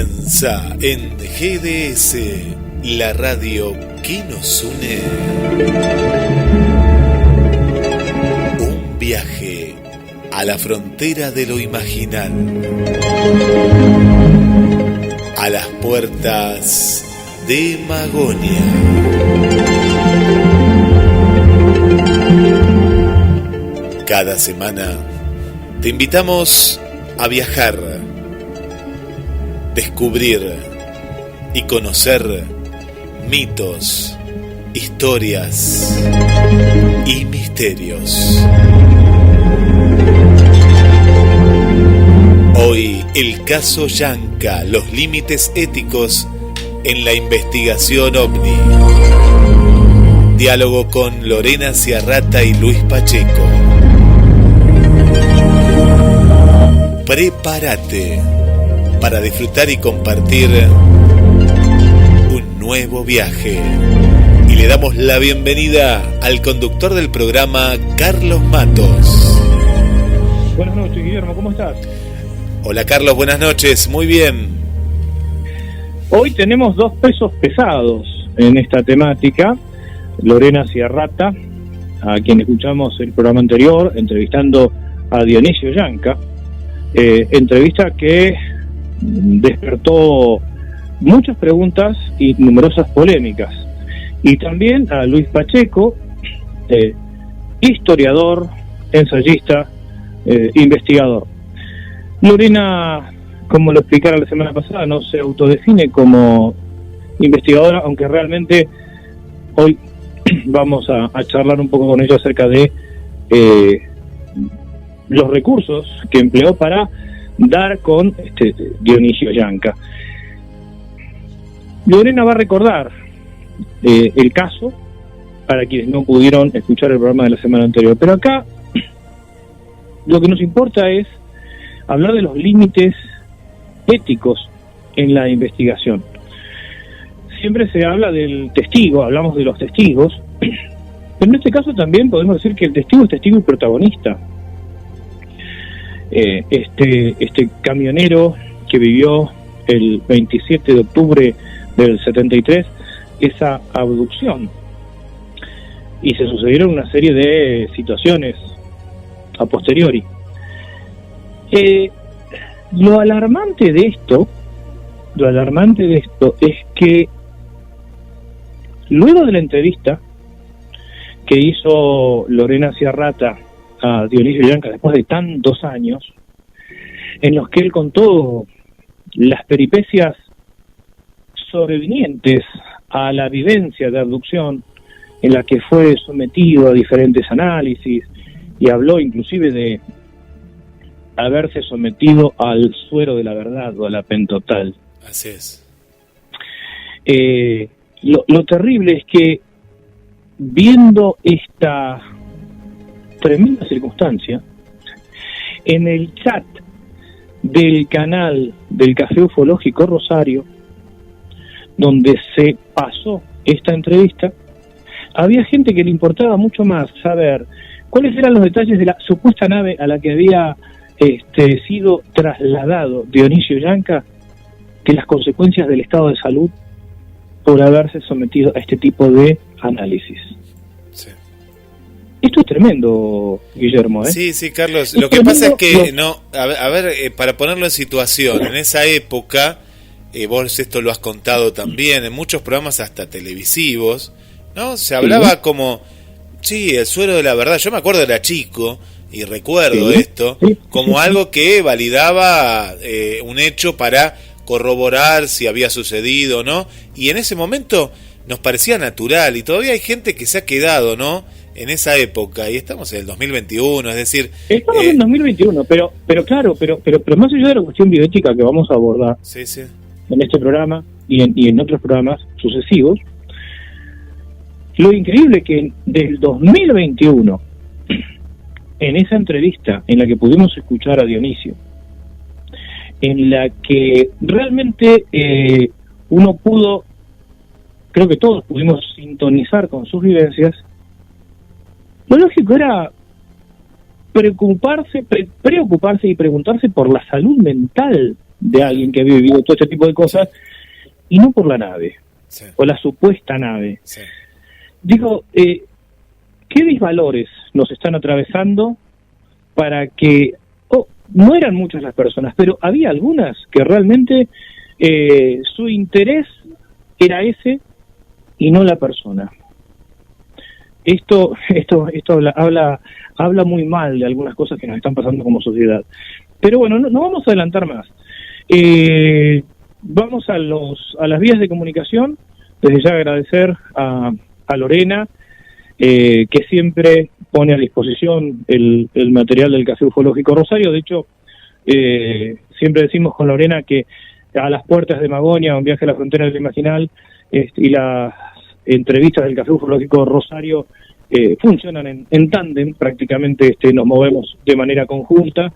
Comienza en GDS, la radio que nos une. Un viaje a la frontera de lo imaginal. A las puertas de Magonia. Cada semana te invitamos a viajar, descubrir y conocer mitos, historias y misterios. Hoy, el caso Yanka, los límites éticos en la investigación OVNI. Diálogo con Lorena Ciarrata y Luis Pacheco. Prepárate para disfrutar y compartir un nuevo viaje. Y le damos la bienvenida al conductor del programa, Carlos Matos. Buenas noches, Guillermo, ¿cómo estás? Hola, Carlos, buenas noches, muy bien. Hoy tenemos dos pesos pesados en esta temática. Lorena Ciarrata, a quien escuchamos el programa anterior, entrevistando a Dionisio Yanka. Entrevista que despertó muchas preguntas y numerosas polémicas. Y también a Luis Pacheco, historiador, ensayista, investigador. Lorena, como lo explicara la semana pasada, no se autodefine como investigadora, aunque realmente hoy vamos a charlar un poco con ella acerca de los recursos que empleó para dar con Dionisio Yanka. Lorena va a recordar el caso para quienes no pudieron escuchar el programa de la semana anterior, pero acá lo que nos importa es hablar de los límites éticos en la investigación. Siempre se habla del testigo, hablamos de los testigos, pero en este caso también podemos decir que el testigo es testigo y protagonista. Este camionero que vivió el 27 de octubre del 73 esa abducción, y se sucedieron una serie de situaciones a posteriori. Lo alarmante de esto es que luego de la entrevista que hizo Lorena Ciarrata a Dionisio Yanka después de tantos años, en los que él contó las peripecias sobrevinientes a la vivencia de abducción, en la que fue sometido a diferentes análisis, y habló inclusive de haberse sometido al suero de la verdad o a la pentotal. Así es. Lo terrible es que, viendo esta tremenda circunstancia, en el chat del canal del Café Ufológico Rosario, donde se pasó esta entrevista, había gente que le importaba mucho más saber cuáles eran los detalles de la supuesta nave a la que había sido trasladado Dionisio Yanka que las consecuencias del estado de salud por haberse sometido a este tipo de análisis. Sí. Esto es tremendo, Guillermo, ¿eh? Sí, Carlos. Lo que pasa es que, para ponerlo en situación, en esa época, vos esto lo has contado también, en muchos programas hasta televisivos, ¿no? Se hablaba como, el suero de la verdad. Yo me acuerdo, era chico, y recuerdo esto, como algo que validaba un hecho para corroborar si había sucedido o no, y en ese momento nos parecía natural, y todavía hay gente que se ha quedado, ¿no?, en esa época, y estamos en el 2021, es decir... Estamos en 2021, pero claro, pero más allá de la cuestión bioética que vamos a abordar en este programa y en otros programas sucesivos, lo increíble es que del 2021, en esa entrevista en la que pudimos escuchar a Dionisio, en la que realmente uno pudo, creo que todos pudimos sintonizar con sus vivencias, lo lógico era preocuparse y preguntarse por la salud mental de alguien que había vivido todo este tipo de cosas, y no por la nave, o la supuesta nave. Digo, ¿qué disvalores nos están atravesando para que, no eran muchas las personas, pero había algunas que realmente su interés era ese y no la persona? Esto habla muy mal de algunas cosas que nos están pasando como sociedad. Pero bueno, no vamos a adelantar más. Vamos a las vías de comunicación. Desde ya agradecer a Lorena, que siempre pone a disposición el material del Café Ufológico Rosario. De hecho, siempre decimos con Lorena que a las puertas de Magonia, un viaje a la frontera del imaginal, y las entrevistas del Café Ufológico Rosario funcionan en tándem, prácticamente nos movemos de manera conjunta.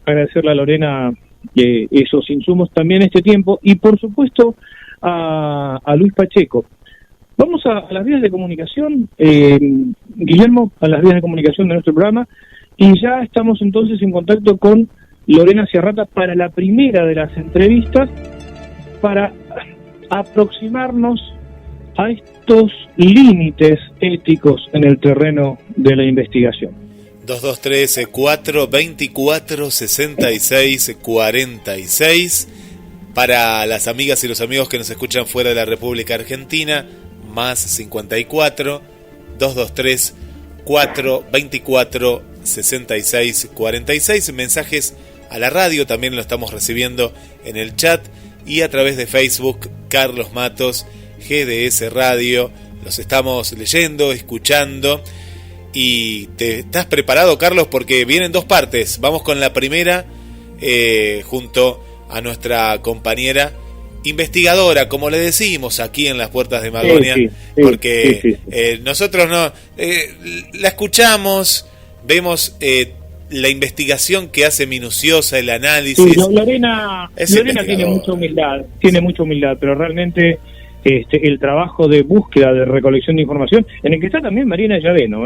Agradecerle a Lorena esos insumos también este tiempo, y por supuesto a Luis Pacheco. Vamos a las vías de comunicación, Guillermo, a las vías de comunicación de nuestro programa, y ya estamos entonces en contacto con Lorena Ciarrata para la primera de las entrevistas, para aproximarnos a estos límites éticos en el terreno de la investigación. 2213-424-6646 para las amigas y los amigos que nos escuchan fuera de la República Argentina, más 54 223 424 6646. Mensajes a la radio también lo estamos recibiendo en el chat y a través de Facebook. Carlos Matos, GDS Radio, los estamos leyendo, escuchando. Y te estás preparado, Carlos, porque vienen dos partes. Vamos con la primera, junto a nuestra compañera investigadora, como le decimos aquí en las puertas de Magonia, porque nosotros la escuchamos, vemos la investigación que hace minuciosa, el análisis. Sí, Lorena tiene mucha humildad, pero realmente el trabajo de búsqueda, de recolección de información, en el que está también Marina Llaveno,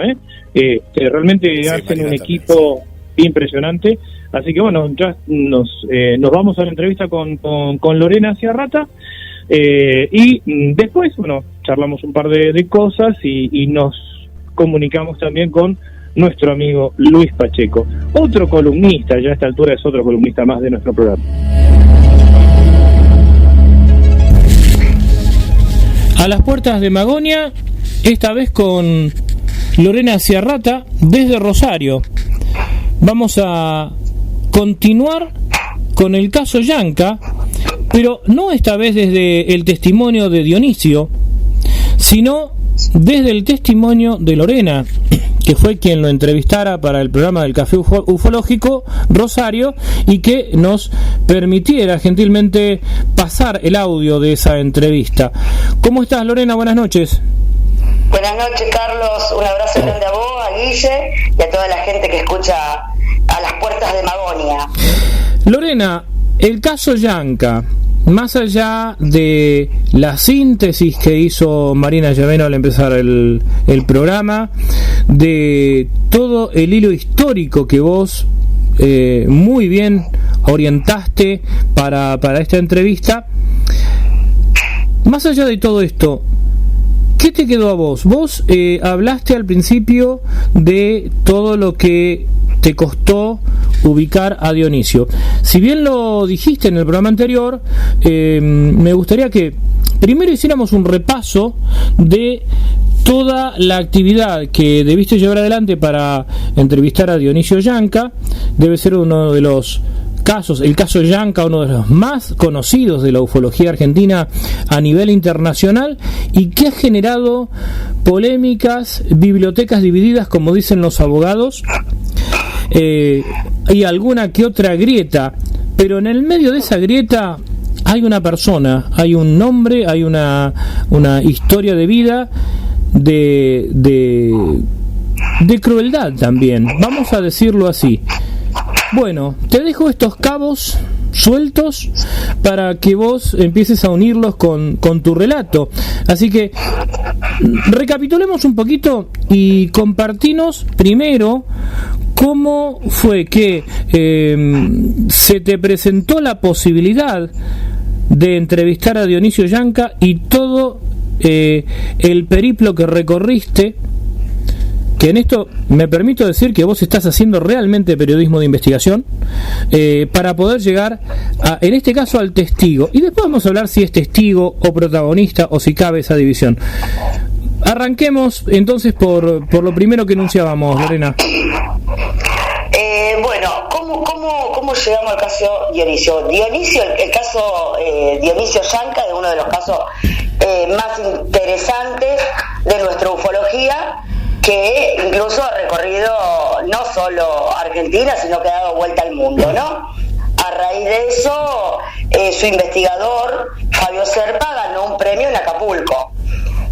realmente hacen un equipo impresionante. Así que bueno, ya nos vamos a la entrevista con Lorena Ciarrata, y después, bueno, charlamos un par de cosas y nos comunicamos también con nuestro amigo Luis Pacheco, otro columnista, ya a esta altura es otro columnista más de nuestro programa. A las puertas de Magonia, esta vez con Lorena Ciarrata desde Rosario. Vamos a continuar con el caso Yanka, pero no esta vez desde el testimonio de Dionisio, sino desde el testimonio de Lorena, que fue quien lo entrevistara para el programa del Café Ufológico Rosario y que nos permitiera gentilmente pasar el audio de esa entrevista. ¿Cómo estás, Lorena? Buenas noches. Buenas noches, Carlos. Un abrazo grande a vos, a Guille y a toda la gente que escucha a las puertas de Magonia. Lorena, el caso Yanka, más allá de la síntesis que hizo Marina Llaveno al empezar el programa, de todo el hilo histórico que vos muy bien orientaste para esta entrevista, más allá de todo esto, ¿qué te quedó a vos? Vos hablaste al principio de todo lo que te costó ubicar a Dionisio. Si bien lo dijiste en el programa anterior, me gustaría que primero hiciéramos un repaso de toda la actividad que debiste llevar adelante para entrevistar a Dionisio Yanka. Debe ser uno de los casos, el caso Yanka, uno de los más conocidos de la ufología argentina a nivel internacional, y que ha generado polémicas, bibliotecas divididas, como dicen los abogados, y alguna que otra grieta, pero en el medio de esa grieta hay una persona, hay un nombre, hay una historia de vida, de crueldad también, vamos a decirlo así. Bueno, te dejo estos cabos sueltos para que vos empieces a unirlos con tu relato. Así que recapitulemos un poquito y compartinos primero cómo fue que se te presentó la posibilidad de entrevistar a Dionisio Yanca y todo el periplo que recorriste, que en esto me permito decir que vos estás haciendo realmente periodismo de investigación, para poder llegar en este caso al testigo, y después vamos a hablar si es testigo o protagonista o si cabe esa división. Arranquemos entonces por lo primero que enunciábamos, Lorena. Bueno, ¿cómo llegamos al caso Dionisio? El caso Dionisio Yanca es uno de los casos más interesantes de nuestra ufología, que incluso ha recorrido no solo Argentina, sino que ha dado vuelta al mundo, ¿no? A raíz de eso, su investigador, Fabio Serpa, ganó un premio en Acapulco.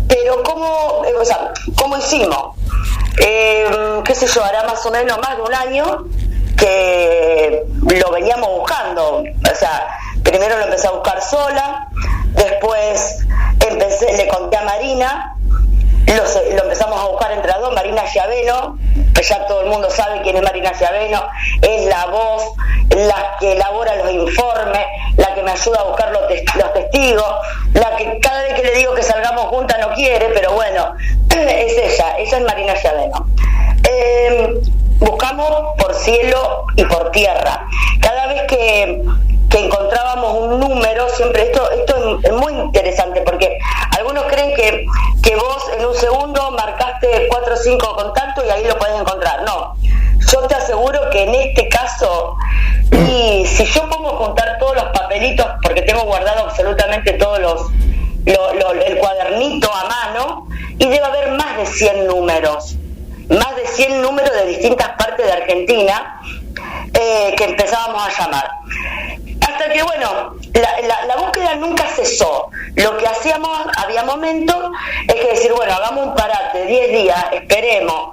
Pero ¿cómo hicimos? Qué sé yo, hará más o menos más de un año que lo veníamos buscando. O sea, primero lo empecé a buscar sola, después le conté a Marina, lo empezamos a buscar entre las dos. Marina Schiaveno, que ya todo el mundo sabe quién es Marina Schiaveno, es la voz, la que elabora los informes, la que me ayuda a buscar los testigos, la que cada vez que le digo que salgamos juntas no quiere, pero bueno, es ella es Marina Schiaveno. Buscamos por cielo y por tierra. Cada vez que encontrábamos un número, siempre esto es muy interesante, porque algunos creen que vos en un segundo marcaste 4 o 5 contactos y ahí lo podés encontrar. No, yo te aseguro que en este caso, y si yo pongo a juntar todos los papelitos, porque tengo guardado absolutamente todos el cuadernito a mano, y debe haber más de 100 números de distintas partes de Argentina, que empezábamos a llamar. Hasta que, bueno, la búsqueda nunca cesó. Lo que hacíamos, había momentos, es que decir, bueno, hagamos un parate, 10 días, esperemos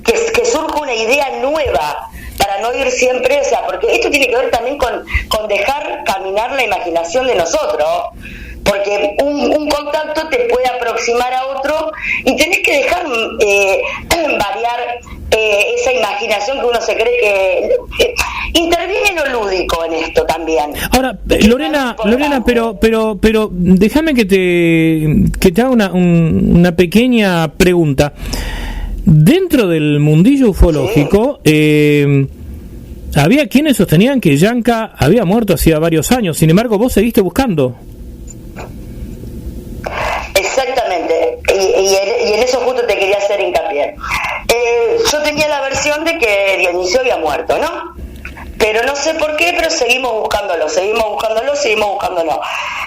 que surja una idea nueva, para no ir siempre, o sea, porque esto tiene que ver también con dejar caminar la imaginación de nosotros, porque un contacto te puede aproximar a otro y tenés que dejar variar esa imaginación que uno se cree que interviene lo lúdico en esto también. Ahora, Lorena, pero déjame que te haga una pequeña pregunta. Dentro del mundillo ufológico, había quienes sostenían que Yanca había muerto hacía varios años. Sin embargo, vos seguiste buscando. Exactamente, y en eso justo te quería hacer hincapié. Yo tenía la versión de que Dionisio había muerto, ¿no? Pero no sé por qué, pero seguimos buscándolo.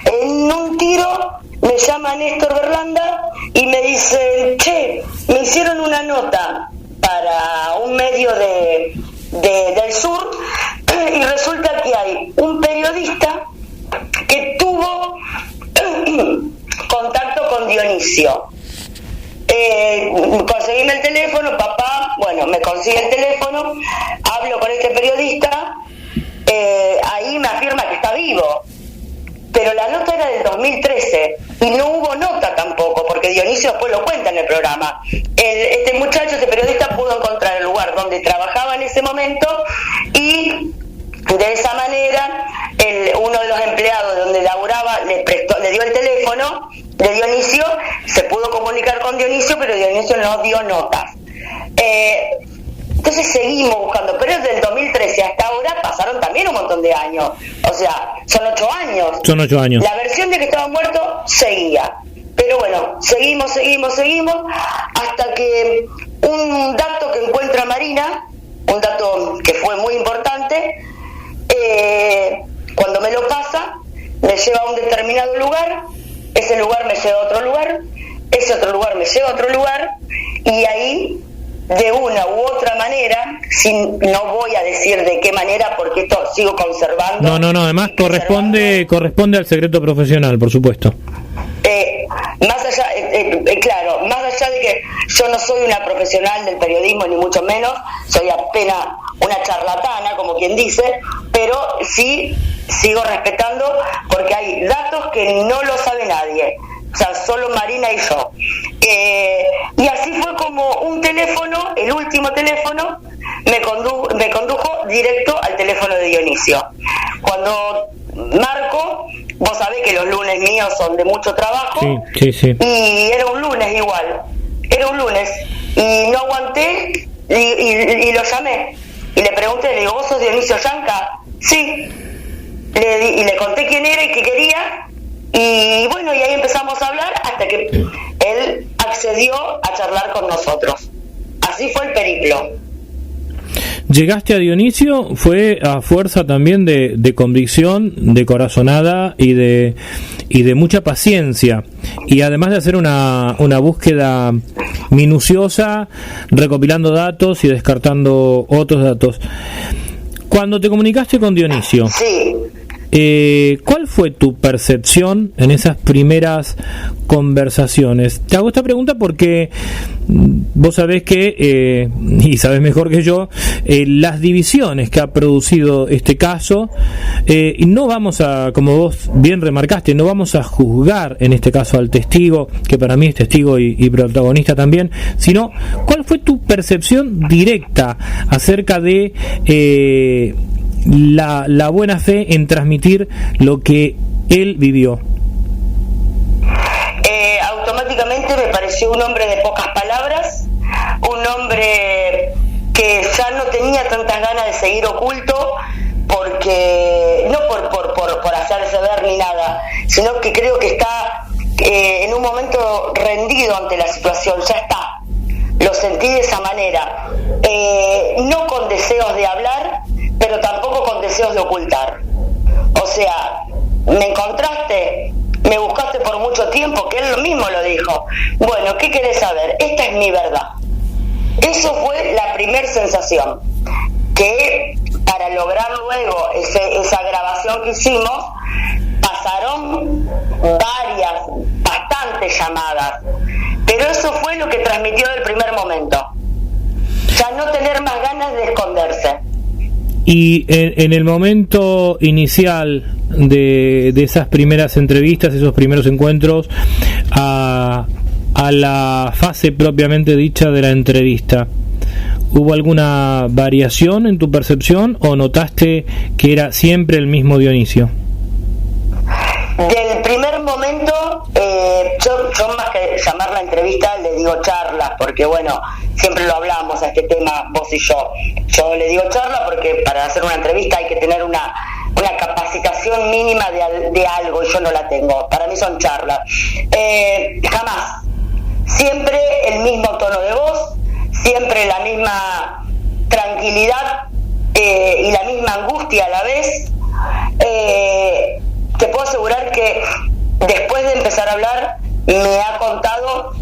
En un tiro me llama Néstor Berlanda y me dice, che, me hicieron una nota para un medio del sur, y resulta que hay un periodista que tuvo contacto con Dionisio. Conseguíme el teléfono, papá, bueno, me consigue el teléfono, hablo con este periodista, ahí me afirma que está vivo, pero la nota era del 2013 y no hubo nota tampoco, porque Dionisio después lo cuenta en el programa. Este periodista pudo encontrar el lugar donde trabajaba en ese momento, y de esa manera uno de los empleados donde laburaba le dio el teléfono de Dionisio, se pudo comunicar con Dionisio, pero Dionisio no dio notas. Entonces seguimos buscando, pero desde el 2013 hasta ahora pasaron también un montón de años, o sea, son 8 años. Son 8 años. La versión de que estaba muerto seguía, pero bueno, seguimos, hasta que un dato que encuentra Marina, un dato que fue muy importante, cuando me lo pasa, me lleva a un determinado lugar, ese lugar me lleva a otro lugar, ese otro lugar me lleva a otro lugar, y ahí, de una u otra manera, no voy a decir de qué manera, porque esto sigo conservando. No, además corresponde al secreto profesional, por supuesto. Más allá, claro, más allá de que yo no soy una profesional del periodismo, ni mucho menos, soy apenas una charlatana, como quien dice, pero sí sigo respetando porque hay datos que no lo sabe nadie, o sea, solo Marina y yo. Y así fue como un teléfono, el último teléfono, me condujo directo al teléfono de Dionisio. Cuando marco, vos sabés que los lunes míos son de mucho trabajo, sí. Y era un lunes igual, y no aguanté y lo llamé y le pregunté, le digo, ¿vos sos Dionisio Yanca? Sí. Y le conté quién era y qué quería, y bueno, y ahí empezamos a hablar hasta que él accedió a charlar con nosotros. Así fue el periplo. Llegaste a Dionisio, fue a fuerza también de convicción, de corazonada y de mucha paciencia, y además de hacer una búsqueda minuciosa, recopilando datos y descartando otros datos. Cuando te comunicaste con Dionisio, sí. ¿Cuál fue tu percepción en esas primeras conversaciones? Te hago esta pregunta porque vos sabés que, y sabés mejor que yo, las divisiones que ha producido este caso, y no vamos a, como vos bien remarcaste, no vamos a juzgar en este caso al testigo, que para mí es testigo y protagonista también, sino ¿cuál fue tu percepción directa acerca de la buena fe en transmitir lo que él vivió? Automáticamente me pareció un hombre de pocas palabras, un hombre que ya no tenía tantas ganas de seguir oculto, porque no por hacerse ver ni nada, sino que creo que está en un momento rendido ante la situación. Ya está, lo sentí de esa manera, no con deseos de hablar, pero tampoco con deseos de ocultar. O sea, me encontraste, me buscaste por mucho tiempo, que él mismo lo dijo. Bueno, ¿qué querés saber? Esta es mi verdad. Eso fue la primer sensación, que para lograr luego esa grabación que hicimos, pasaron bastantes llamadas, pero eso fue lo que transmitió del primer momento. Ya no tener más ganas de esconderse. Y en el momento inicial de esas primeras entrevistas, esos primeros encuentros, a la fase propiamente dicha de la entrevista, ¿hubo alguna variación en tu percepción o notaste que era siempre el mismo Dionisio? Del primer momento, yo más que llamarla entrevista le digo charla, porque bueno, siempre lo hablamos a este tema vos y yo. Yo le digo charla porque para hacer una entrevista hay que tener una capacitación mínima de algo, y yo no la tengo. Para mí son charlas. Jamás. Siempre el mismo tono de voz, siempre la misma tranquilidad y la misma angustia a la vez. Te puedo asegurar que después de empezar a hablar me ha contado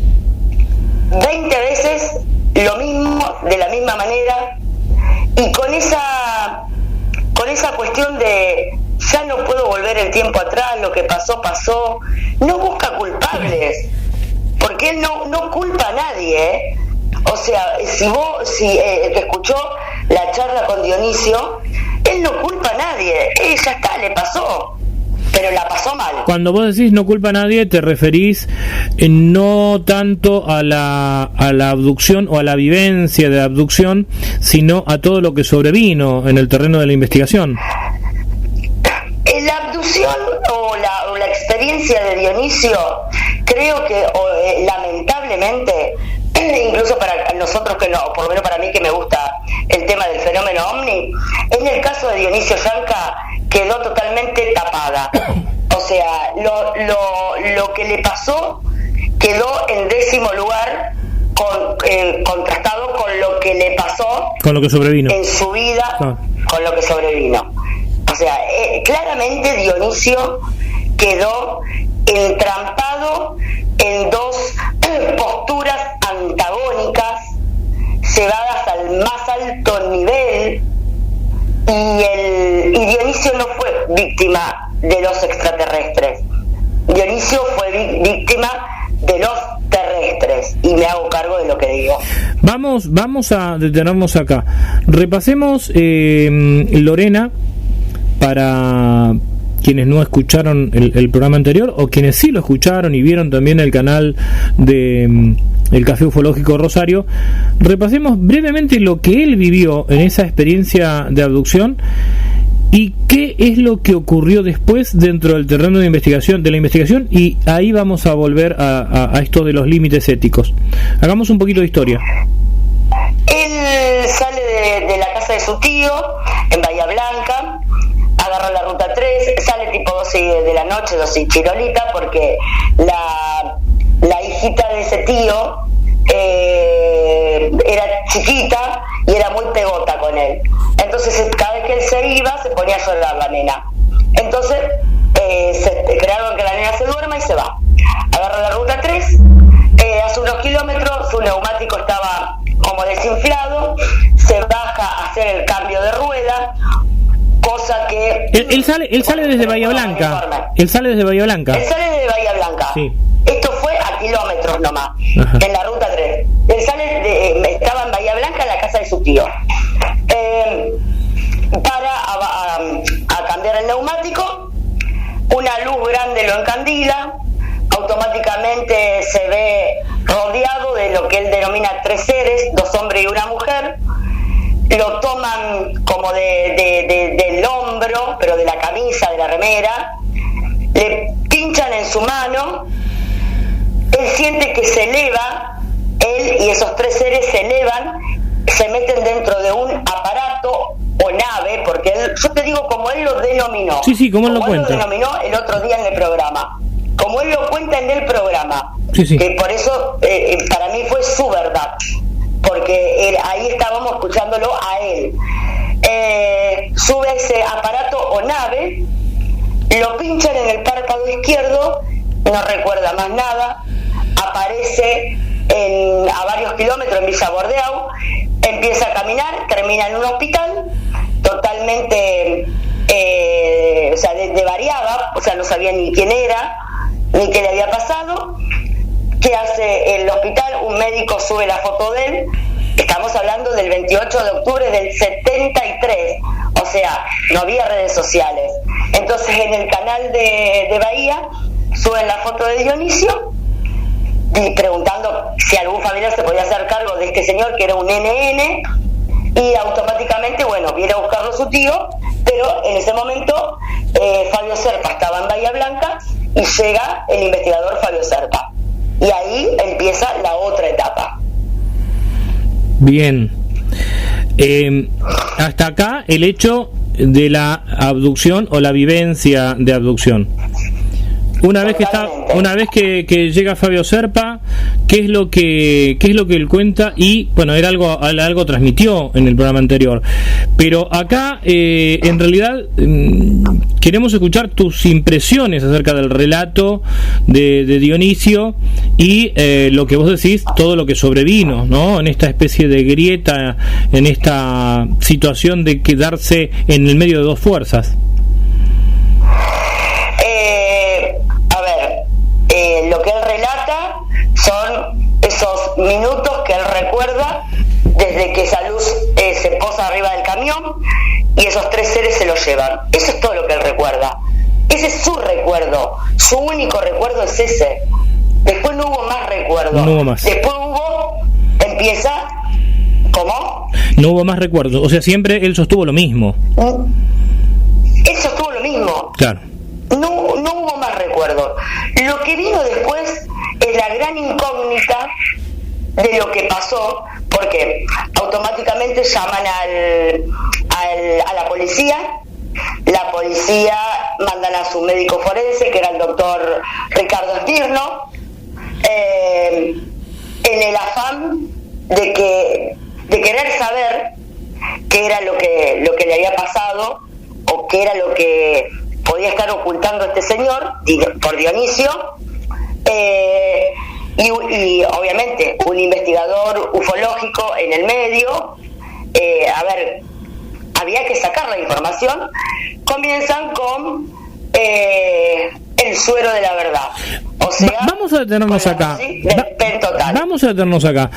20 veces lo mismo, de la misma manera, y con esa cuestión de ya no puedo volver el tiempo atrás, lo que pasó, pasó. No busca culpables, porque él no culpa a nadie, O sea, si te escuchó la charla con Dionisio, él no culpa a nadie, ya está, le pasó, pero la pasó mal. Cuando vos decís no culpa a nadie, te referís no tanto a la abducción o a la vivencia de la abducción, sino a todo lo que sobrevino en el terreno de la investigación. La abducción o la experiencia de Dionisio, creo que lamentablemente, incluso para nosotros que no, por lo menos para mí que me gusta el tema del fenómeno ovni, en el caso de Dionisio Yanca quedó totalmente tapada. O sea, lo que le pasó quedó en 10º lugar, contrastado con lo que le pasó, con lo que sobrevino en su vida, con lo que sobrevino. O sea, claramente Dionisio quedó entrampado en dos posturas antagónicas, llevadas al más alto nivel, y Dionisio no fue víctima de los extraterrestres. Dionisio fue víctima de los terrestres, y me hago cargo de lo que digo. Vamos a detenernos acá. Repasemos, Lorena, para quienes no escucharon el programa anterior, o quienes sí lo escucharon y vieron también el canal de el Café Ufológico Rosario, repasemos brevemente lo que él vivió en esa experiencia de abducción y qué es lo que ocurrió después dentro del terreno de la investigación, y ahí vamos a volver a esto de los límites éticos. Hagamos un poquito de historia. Él sale de la casa de su tío en Bahía Blanca, agarra la ruta 3, sale tipo 12 de la noche, 12 y chirolita, porque la hijita de ese tío era chiquita y era muy pegota con él. Entonces cada vez que él se iba se ponía a llorar la nena. Entonces crearon que la nena se duerma y se va. Agarra la ruta 3, hace unos kilómetros, su neumático estaba como desinflado, se baja a hacer el cambio de rueda, cosa que... Él sale desde Bahía Blanca. Él sale desde Bahía Blanca. Sí. Esto fue a kilómetros nomás. Ajá. En la ruta 3. Él estaba en Bahía Blanca, en la casa de su tío. Para a cambiar el neumático, una luz grande lo encandila, automáticamente se ve rodeado de lo que él denomina 3 seres, 2 hombres y una mujer. Lo toman como del hombro, pero de la camisa, de la remera, le pinchan en su mano, él siente que se eleva, él y esos 3 seres se elevan, se meten dentro de un aparato o nave, porque él, yo te digo como él lo denominó, como él lo denominó el otro día en el programa, como él lo cuenta en el programa, que por eso para mí fue su verdad, porque ahí estábamos escuchándolo a él. Sube ese aparato o nave, lo pinchan en el párpado izquierdo, no recuerda más nada, aparece a varios kilómetros en Villa Bordeaux, empieza a caminar, termina en un hospital totalmente desvariada, o sea, no sabía ni quién era ni qué le había pasado. ¿Qué hace el hospital? Un médico sube la foto de él. Estamos hablando del 28 de octubre del 73, o sea, no había redes sociales. Entonces en el canal de Bahía suben la foto de Dionisio y preguntando si algún familiar se podía hacer cargo de este señor que era un NN, y automáticamente, viene a buscarlo su tío, pero en ese momento Fabio Serpa estaba en Bahía Blanca y llega el investigador Fabio Serpa. Y ahí empieza la otra etapa. Bien. Hasta acá el hecho de la abducción o la vivencia de abducción. Una vez que llega Fabio Serpa, ¿qué es lo que él cuenta? Y bueno, era algo transmitió en el programa anterior, pero acá en realidad queremos escuchar tus impresiones acerca del relato de Dionisio y lo que vos decís, todo lo que sobrevino, ¿no? En esta especie de grieta, en esta situación de quedarse en el medio de 2 fuerzas. Lo que él relata son esos minutos que él recuerda desde que esa luz se posa arriba del camión y esos 3 seres se lo llevan. Eso es todo lo que él recuerda. Ese es su recuerdo. Su único recuerdo es ese. Después no hubo más recuerdos. No hubo más. Después empieza... ¿Cómo? No hubo más recuerdos. O sea, siempre él sostuvo lo mismo. Él sostuvo lo mismo. Claro. No hubo más recuerdos. Lo que vino después es la gran incógnita de lo que pasó, porque automáticamente llaman a la policía. La policía mandan a su médico forense, que era el doctor Ricardo Estirno, en el afán de querer saber qué era lo que le había pasado o qué era lo que podía estar ocultando este señor por Dionisio, y obviamente un investigador ufológico en el medio. Había que sacar la información. Comienzan con el suero de la verdad. O sea, vamos a detenernos acá. Vamos a detenernos acá.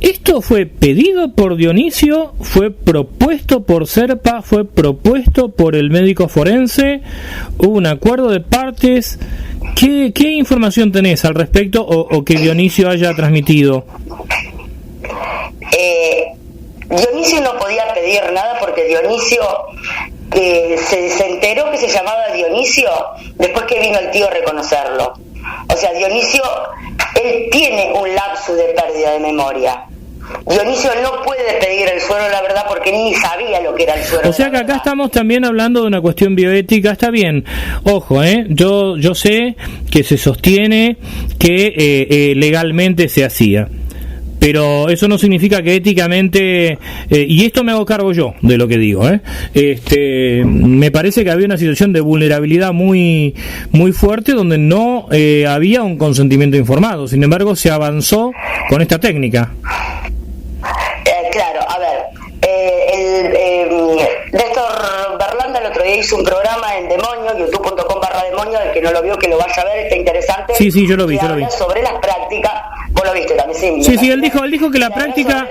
¿Esto fue pedido por Dionisio? ¿Fue propuesto por Serpa? ¿Fue propuesto por el médico forense? ¿Hubo un acuerdo de partes? ¿Qué información tenés al respecto o que Dionisio haya transmitido? Dionisio no podía pedir nada porque Dionisio se enteró que se llamaba Dionisio después que vino el tío a reconocerlo. O sea, Dionisio, él tiene un lapsus de pérdida de memoria. Dionisio no puede pedir el suero, la verdad, porque ni sabía lo que era el suero. O sea que acá estamos también hablando de una cuestión bioética. Está bien, ojo, yo sé que se sostiene que legalmente se hacía, pero eso no significa que éticamente, y esto me hago cargo yo de lo que digo, me parece que había una situación de vulnerabilidad muy muy fuerte donde no había un consentimiento informado. Sin embargo, se avanzó con esta técnica. Claro, a ver, Néstor Berlanda el otro día hizo un programa en Demonio, youtube.com/demonio, el que no lo vio que lo vaya a ver, está interesante. Sí, yo lo vi, sobre las prácticas. Vos lo viste también, sí. Sí, él dijo que la práctica,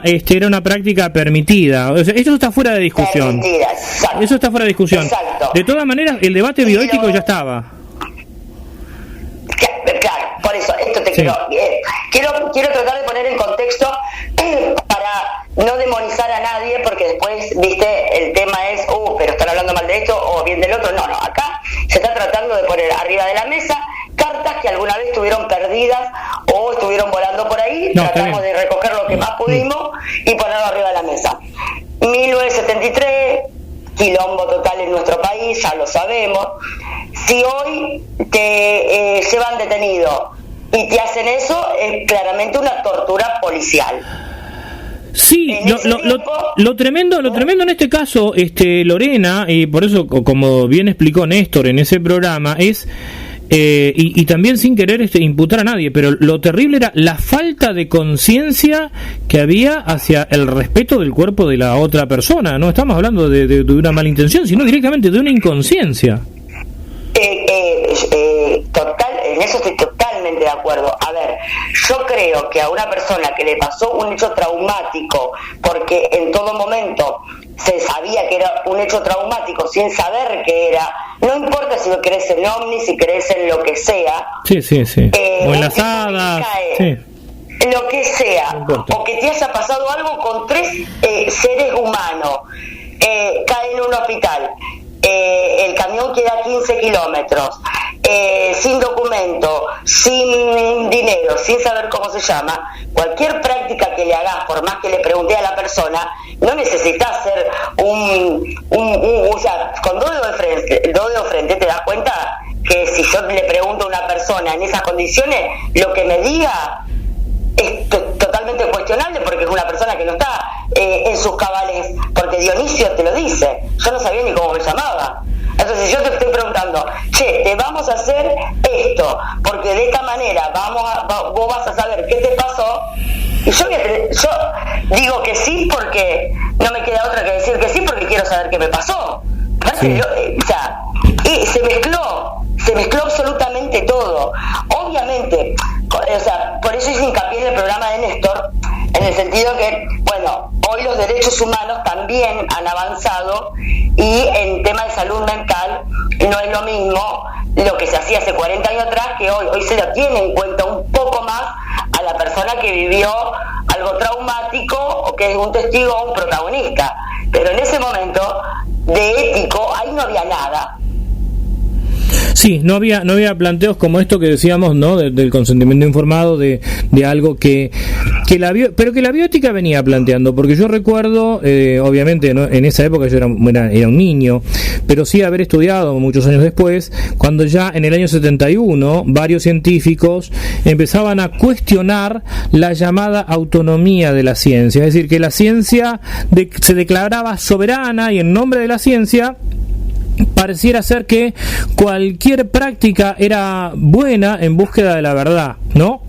era una práctica permitida. O sea, eso está fuera de discusión. Eso está fuera de discusión. Exacto. De todas maneras, el debate bioético ya estaba. Claro, por eso, esto te quiero tratar de poner en contexto para no demonizar a nadie, porque después, viste, el tema es, pero están hablando mal de esto o bien del otro. No, acá se está tratando de poner arriba de la mesa cartas que alguna vez estuvieron perdidas o estuvieron volando por ahí. Tratamos de recoger lo que más pudimos y ponerlo arriba de la mesa. 1973, quilombo total en nuestro país, ya lo sabemos. Si hoy te llevan detenido y te hacen eso, es claramente una tortura policial. Sí, lo tremendo en este caso, Lorena, y por eso, como bien explicó Néstor en ese programa, es y también sin querer imputar a nadie, pero lo terrible era la falta de conciencia que había hacia el respeto del cuerpo de la otra persona. No estamos hablando de una mala intención, sino directamente de una inconsciencia. En eso estoy totalmente de acuerdo. A ver, yo creo que a una persona que le pasó un hecho traumático, porque en todo momento se sabía que era un hecho traumático sin saber qué era, no importa si crees en ovnis, si crees en lo que sea, sí. O en las hadas, sí, lo que sea, no, o que te haya pasado algo con 3 seres humanos, cae en un hospital, el camión queda a 15 kilómetros, sin documento, sin dinero, sin saber cómo se llama. Cualquier práctica que le hagas, por más que le pregunte a la persona, no necesitas hacer o sea, con dos dedos de frente te das cuenta que si yo le pregunto a una persona en esas condiciones, lo que me diga es totalmente cuestionable, porque es una persona que no está en sus cabales, porque Dionisio te lo dice, yo no sabía ni cómo me llamaba. Entonces yo te estoy preguntando, te vamos a hacer esto, porque de esta manera vos vas a saber qué te pasó, y yo digo que sí porque no me queda otra que decir que sí, porque quiero saber qué me pasó. Sí. Se mezcló absolutamente todo. Obviamente, o sea, por eso hice hincapié en el programa de Néstor, en el sentido que, bueno, hoy los derechos humanos también han avanzado, y en tema de salud mental no es lo mismo lo que se hacía hace 40 años atrás, que hoy se lo tiene en cuenta un poco más a la persona que vivió algo traumático o que es un testigo o un protagonista. Pero en ese momento de ético ahí no había nada. Sí, no había planteos como esto que decíamos, ¿no? Del consentimiento informado, de algo pero que la bioética venía planteando, porque yo recuerdo, obviamente, ¿no? En esa época yo era un niño, pero sí haber estudiado muchos años después, cuando ya en el año 71 varios científicos empezaban a cuestionar la llamada autonomía de la ciencia, es decir, que la ciencia se declaraba soberana, y en nombre de la ciencia pareciera ser que cualquier práctica era buena en búsqueda de la verdad, ¿no?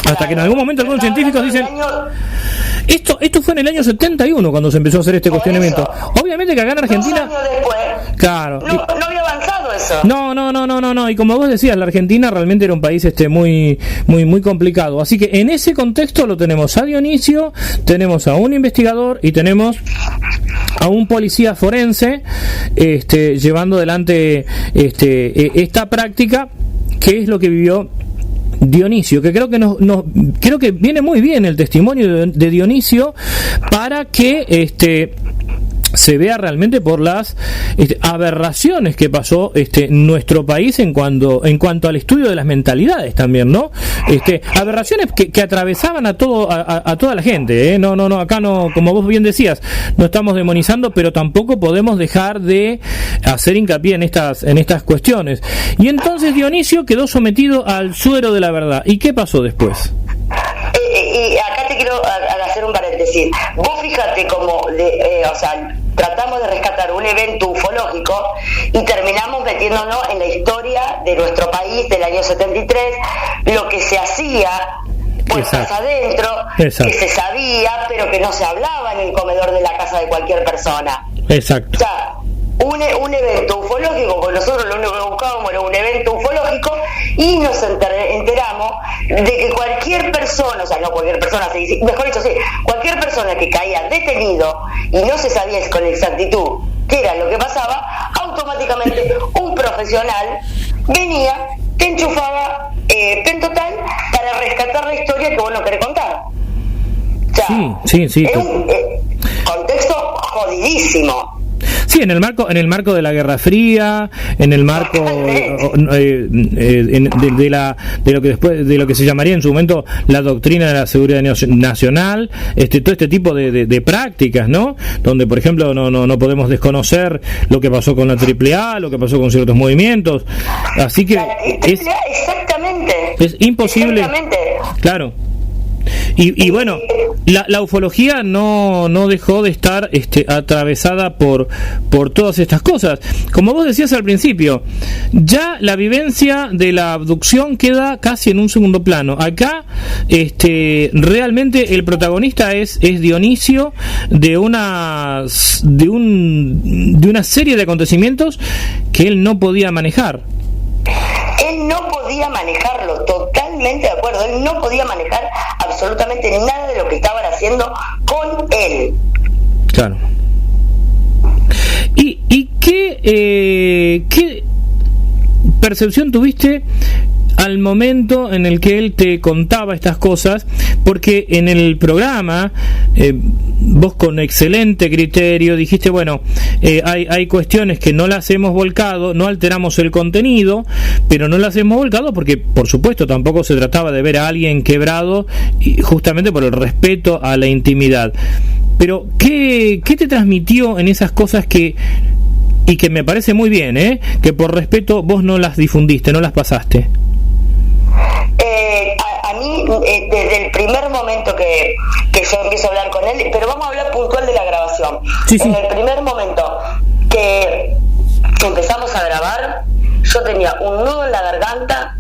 Hasta que en algún momento algunos científicos dicen, esto fue en el año 71 cuando se empezó a hacer este cuestionamiento. Obviamente que acá en Argentina, 2 años después, claro, no había avanzado eso. No, y como vos decías, la Argentina realmente era un país muy complicado. Así que en ese contexto lo tenemos a Dionisio, tenemos a un investigador y tenemos a un policía forense llevando adelante esta práctica, que es lo que vivió Dionisio, que creo que viene muy bien el testimonio de Dionisio para que se vea realmente por las aberraciones que pasó nuestro país en cuanto al estudio de las mentalidades también, ¿no? Aberraciones que atravesaban a toda la gente, No, acá no, como vos bien decías, no estamos demonizando, pero tampoco podemos dejar de hacer hincapié en estas cuestiones. Y entonces Dionisio quedó sometido al suero de la verdad. ¿Y qué pasó después? Y acá te quiero hacer un paréntesis. Vos fíjate cómo tratamos de rescatar un evento ufológico y terminamos metiéndonos en la historia de nuestro país del año 73, lo que se hacía puertas adentro, que se sabía, pero que no se hablaba en el comedor de la casa de cualquier persona. Exacto. O sea, un evento ufológico, porque nosotros lo único que buscábamos era un evento ufológico, y nos enteramos de que cualquier persona, mejor dicho, cualquier persona que caía detenido y no se sabía con exactitud qué era lo que pasaba, automáticamente un profesional venía, te enchufaba Pentotal para rescatar la historia que vos no querés contar. O sea, sí. Es un contexto jodidísimo. Sí, en el marco de la Guerra Fría, en el marco de lo que se llamaría en su momento la doctrina de la seguridad nacional, todo este tipo de prácticas, ¿no? Donde, por ejemplo, no podemos desconocer lo que pasó con la AAA, lo que pasó con ciertos movimientos, así que exactamente. Es imposible. Exactamente. Claro. Y bueno, la ufología no dejó de estar atravesada por todas estas cosas. Como vos decías al principio, ya la vivencia de la abducción queda casi en un segundo plano. Acá realmente el protagonista es Dionisio de una serie de acontecimientos que él no podía manejar. Él no podía manejarlo, totalmente de acuerdo. Él no podía manejar absolutamente nada de lo que estaban haciendo con él. Claro. ¿Y qué percepción tuviste al momento en el que él te contaba estas cosas? Porque en el programa vos con excelente criterio dijiste, bueno, hay cuestiones que no las hemos volcado, no alteramos el contenido, pero no las hemos volcado porque, por supuesto, tampoco se trataba de ver a alguien quebrado, y justamente por el respeto a la intimidad. Pero ¿qué te transmitió en esas cosas que me parece muy bien, que por respeto vos no las difundiste, no las pasaste? A mí, desde el primer momento que yo empiezo a hablar con él, pero vamos a hablar puntual de la grabación. Sí. En el primer momento que empezamos a grabar, yo tenía un nudo en la garganta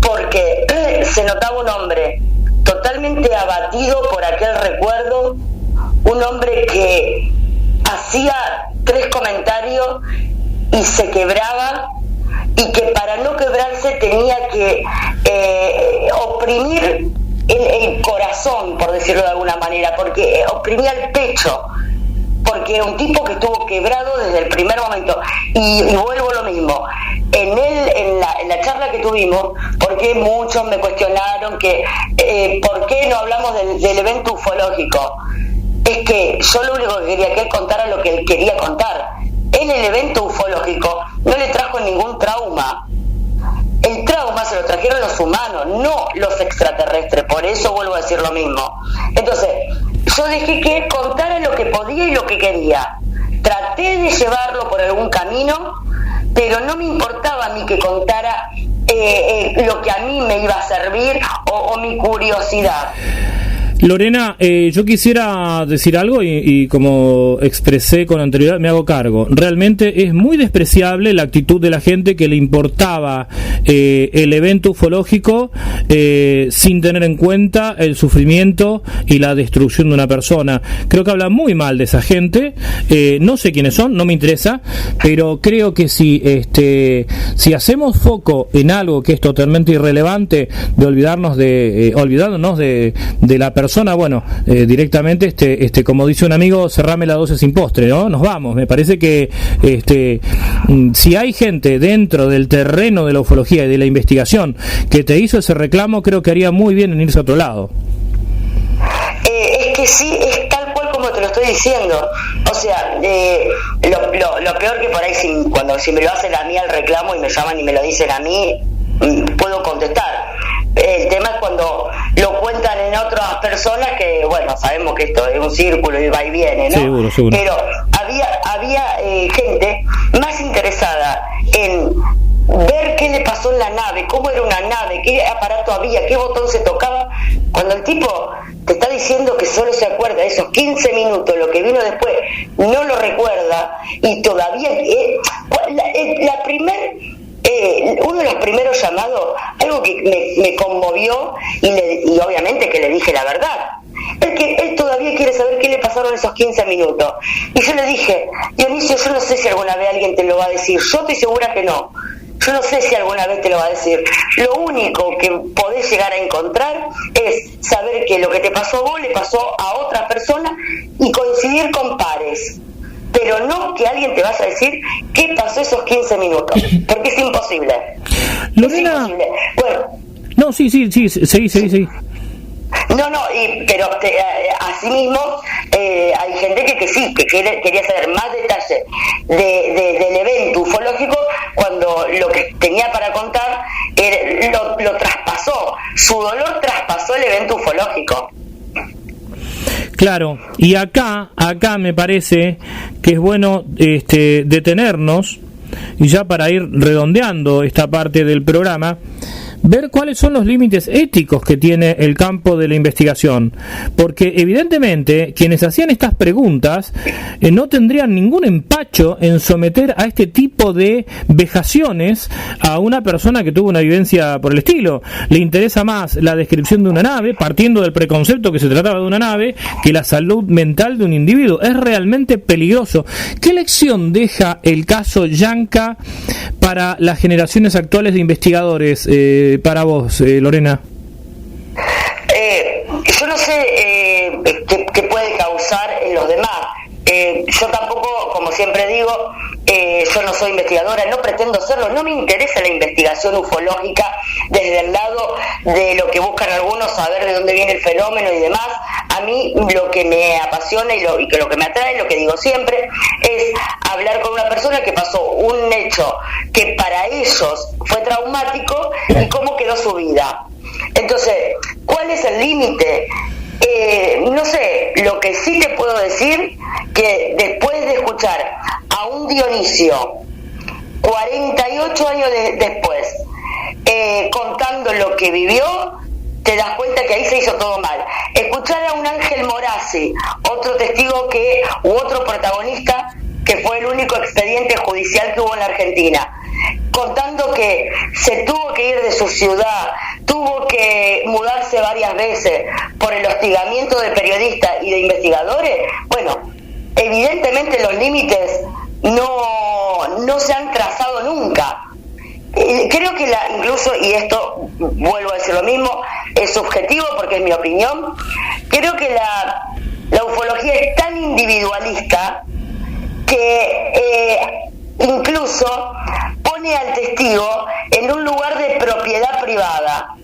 porque se notaba un hombre totalmente abatido por aquel recuerdo, un hombre que hacía 3 comentarios y se quebraba, y que para no quebrarse tenía que oprimir el corazón, por decirlo de alguna manera, porque oprimía el pecho, porque era un tipo que estuvo quebrado desde el primer momento. Y vuelvo a lo mismo, en la charla que tuvimos, porque muchos me cuestionaron que ¿por qué no hablamos del evento ufológico? Es que yo lo único que quería que él contara lo que él quería contar. En el evento ufológico no le trajo ningún trauma. El trauma se lo trajeron los humanos, no los extraterrestres. Por eso vuelvo a decir lo mismo. Entonces, yo dejé que él contara lo que podía y lo que quería. Traté de llevarlo por algún camino, pero no me importaba a mí que contara lo que a mí me iba a servir o mi curiosidad. Lorena, yo quisiera decir algo y como expresé con anterioridad, me hago cargo. Realmente es muy despreciable la actitud de la gente que le importaba el evento ufológico sin tener en cuenta el sufrimiento y la destrucción de una persona. Creo que habla muy mal de esa gente. No sé quiénes son, no me interesa, pero creo que si hacemos foco en algo que es totalmente irrelevante, de olvidarnos de la persona, bueno, directamente, como dice un amigo, cerrame la 12 sin postre, ¿no? Nos vamos. Me parece que si hay gente dentro del terreno de la ufología y de la investigación que te hizo ese reclamo, creo que haría muy bien en irse a otro lado. Es que sí, es tal cual como te lo estoy diciendo. O sea, lo peor que por ahí, si me lo hacen a mí al reclamo y me llaman y me lo dicen a mí, puedo contestar. El tema es cuando lo cuentan en otras personas, que bueno, sabemos que esto es un círculo y va y viene, ¿no? Seguro. Pero había gente más interesada en ver qué le pasó en la nave, cómo era una nave, qué aparato había, qué botón se tocaba, cuando el tipo te está diciendo que solo se acuerda de esos 15 minutos, lo que vino después no lo recuerda, y todavía uno de los primeros llamados, algo que me conmovió y obviamente que le dije la verdad, es que él todavía quiere saber qué le pasaron esos 15 minutos. Y yo le dije, Dionisio, yo no sé si alguna vez alguien te lo va a decir, yo estoy segura que no. Yo no sé si alguna vez te lo va a decir. Lo único que podés llegar a encontrar es saber que lo que te pasó a vos le pasó a otra persona y coincidir con pares. Pero no que alguien te vaya a decir qué pasó esos 15 minutos, porque es imposible. Lorena... Es imposible. Bueno. No, sí, seguí. No, pero asimismo hay gente que sí, que quería saber más detalles del evento ufológico, cuando lo que tenía para contar lo traspasó, su dolor traspasó el evento ufológico. Claro, y acá me parece que es bueno detenernos, y ya para ir redondeando esta parte del programa, ver cuáles son los límites éticos que tiene el campo de la investigación, porque evidentemente quienes hacían estas preguntas no tendrían ningún empacho en someter a este tipo de vejaciones a una persona que tuvo una vivencia por el estilo. Le interesa más la descripción de una nave, partiendo del preconcepto que se trataba de una nave, que la salud mental de un individuo. Es realmente peligroso. ¿Qué lección deja el caso Yanka para las generaciones actuales de investigadores? Para vos, Lorena. Yo no sé qué puede causar en los demás. Yo tampoco, como siempre digo, yo no soy investigadora, no pretendo serlo, no me interesa la investigación ufológica desde el lado de lo que buscan algunos, saber de dónde viene el fenómeno y demás. A mí lo que me apasiona y lo que me atrae, lo que digo siempre, es hablar con una persona que pasó un hecho que para ellos fue traumático y cómo quedó su vida. Entonces, ¿cuál es el límite? No sé, lo que sí te puedo decir, que después de escuchar a un Dionisio 48 años después contando lo que vivió, te das cuenta que ahí se hizo todo mal. Escuchar a un Ángel Morazzi, otro testigo u otro protagonista que fue el único expediente judicial que hubo en la Argentina, contando que se tuvo que ir de su ciudad, tuvo que mudarse varias veces por el hostigamiento de periodistas y de investigadores. Bueno, evidentemente los límites no se han trazado nunca. Creo que incluso, y esto vuelvo a decir lo mismo, es subjetivo porque es mi opinión, creo que la ufología es tan individualista que incluso pone al testigo en un lugar de propiedad privada.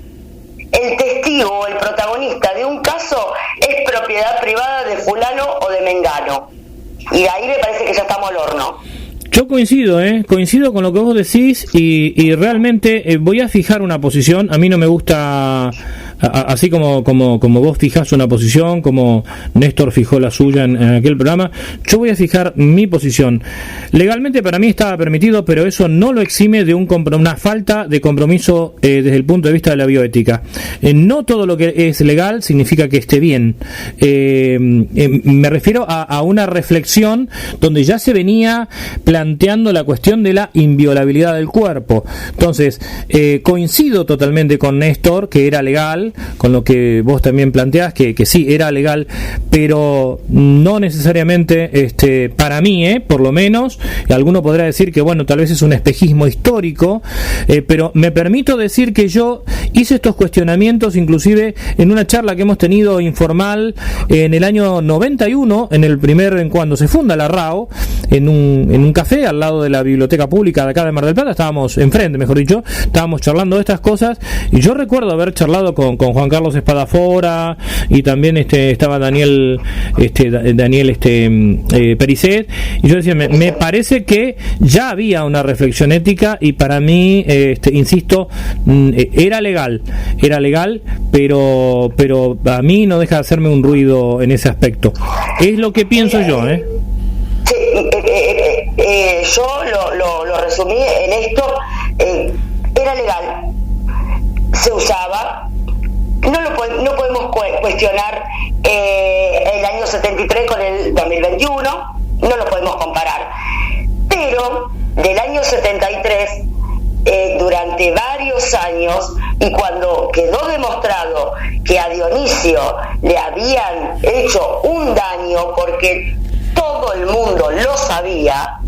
El testigo o el protagonista de un caso es propiedad privada de fulano o de mengano, y de ahí me parece que ya estamos al horno. Yo coincido con lo que vos decís y realmente voy a fijar una posición. A mí no me gusta así como vos fijás una posición, como Néstor fijó la suya en aquel programa, yo voy a fijar mi posición. Legalmente para mí estaba permitido, pero eso no lo exime de una falta de compromiso desde el punto de vista de la bioética. No todo lo que es legal significa que esté bien. Me refiero a una reflexión donde ya se venía planteando la cuestión de la inviolabilidad del cuerpo. Entonces, coincido totalmente con Néstor que era legal, con lo que vos también planteás, que sí, era legal, pero no necesariamente para mí, por lo menos, alguno podrá decir que bueno, tal vez es un espejismo histórico, pero me permito decir que yo hice estos cuestionamientos inclusive en una charla que hemos tenido informal en el año 91, cuando se funda la RAO, en un café al lado de la biblioteca pública de acá de Mar del Plata, estábamos enfrente, mejor dicho, estábamos charlando de estas cosas, y yo recuerdo haber charlado con Juan Carlos Espadafora, y también estaba Daniel Pericet, y yo decía, me parece que ya había una reflexión ética, y para mí, insisto, era legal, pero a mí no deja de hacerme un ruido en ese aspecto. Es lo que pienso yo, Sí, yo lo resumí en esto. Era legal, se usaba, no podemos cuestionar el año 73 con el 2021, no lo podemos comparar, pero del año 73 durante varios años, y cuando quedó demostrado que a Dionisio le habían hecho un daño, porque todo el mundo lo sabía,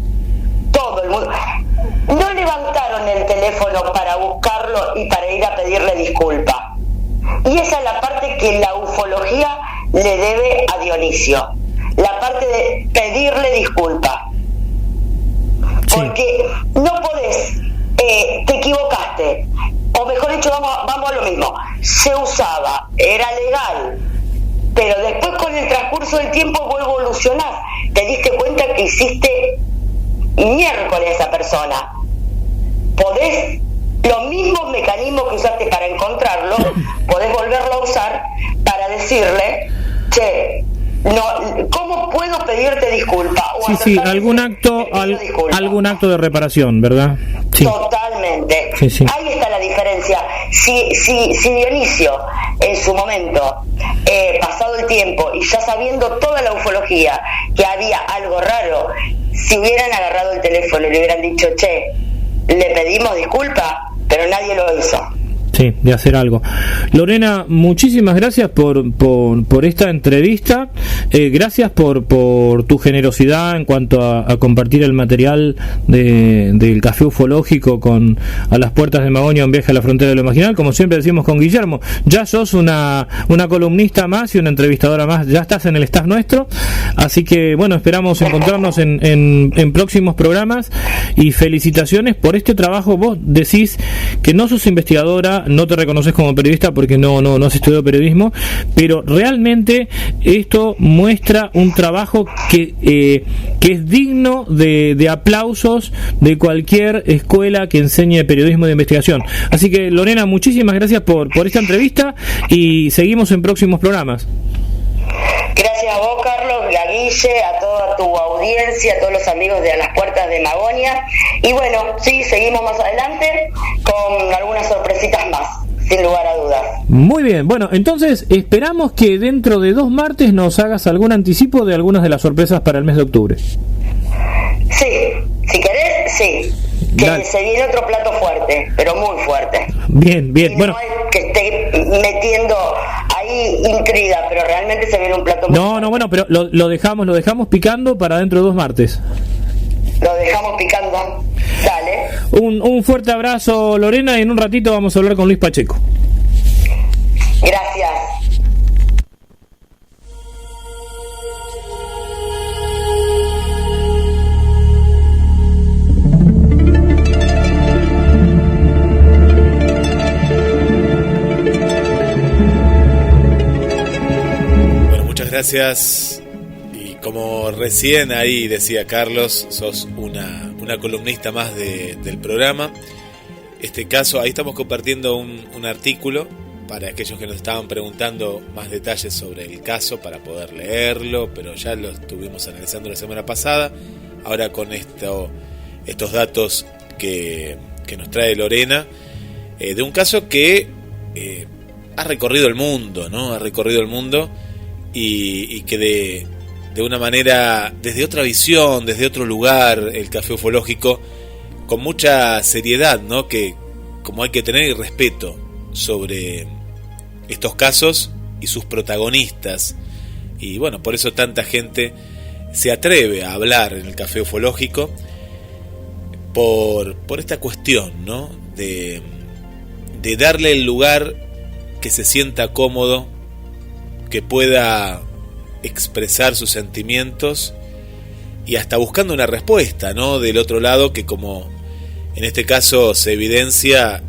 todo el mundo, no levantaron el teléfono para buscarlo y para ir a pedirle disculpa. Y esa es la parte que la ufología le debe a Dionisio, la parte de pedirle disculpa. Porque no podés, te equivocaste, o mejor dicho, vamos a lo mismo, se usaba, era legal, pero después con el transcurso del tiempo vos evolucionás, te diste cuenta que hiciste miércoles a esa persona, podés, los mismos mecanismos que usaste para encontrarlo, podés volverlo a usar para decirle, che, no, ¿cómo puedo pedirte disculpa? O sí, algún acto de reparación, ¿verdad? Sí. Totalmente. Sí. Ahí está la diferencia. Si Dionisio en su momento, pasado el tiempo y ya sabiendo toda la ufología que había algo raro, si hubieran agarrado el teléfono y le hubieran dicho, che, le pedimos disculpa, pero nadie lo hizo. Sí, de hacer algo. Lorena, muchísimas gracias por esta entrevista. Gracias por tu generosidad en cuanto a compartir el material del Café Ufológico a las puertas de Magonia, un viaje a la frontera de lo imaginal. Como siempre decimos con Guillermo, ya sos una columnista más y una entrevistadora más. Ya estás en el staff nuestro. Así que, bueno, esperamos encontrarnos en próximos programas. Y felicitaciones por este trabajo. Vos decís que no sos investigadora, no te reconoces como periodista porque no has estudiado periodismo, pero realmente esto muestra un trabajo que es digno de aplausos de cualquier escuela que enseñe periodismo de investigación. Así que, Lorena, muchísimas gracias por esta entrevista y seguimos en próximos programas. Gracias a vos, Carlos, a Guille, a toda tu audiencia, a todos los amigos de A las Puertas de Magonia. Y bueno, sí, seguimos más adelante con algunas sorpresitas más, sin lugar a dudas. Muy bien, bueno, entonces esperamos que dentro de 2 martes nos hagas algún anticipo de algunas de las sorpresas para el mes de octubre. Sí, si querés, sí. Que dale. Se viene otro plato fuerte, pero muy fuerte. Bien, y bueno. No es que esté metiendo ahí intriga, pero realmente se viene un plato muy fuerte. No, bueno, pero lo dejamos picando para dentro de 2 martes. Lo dejamos picando. Dale. Un fuerte abrazo, Lorena, y en un ratito vamos a hablar con Luis Pacheco. Gracias. Gracias. Y como recién ahí decía Carlos, sos una columnista más del programa. Este caso, ahí estamos compartiendo un artículo para aquellos que nos estaban preguntando más detalles sobre el caso para poder leerlo, pero ya lo estuvimos analizando la semana pasada. Ahora con estos datos que nos trae Lorena, de un caso que ha recorrido el mundo, ¿no? Ha recorrido el mundo y que de una manera, desde otra visión, desde otro lugar, el Café Ufológico, con mucha seriedad, ¿no? Que como hay que tener y respeto sobre estos casos y sus protagonistas. Y bueno, por eso tanta gente se atreve a hablar en el Café Ufológico por esta cuestión, ¿no? De darle el lugar que se sienta cómodo, que pueda expresar sus sentimientos y hasta buscando una respuesta, ¿no? Del otro lado, que como en este caso se evidencia,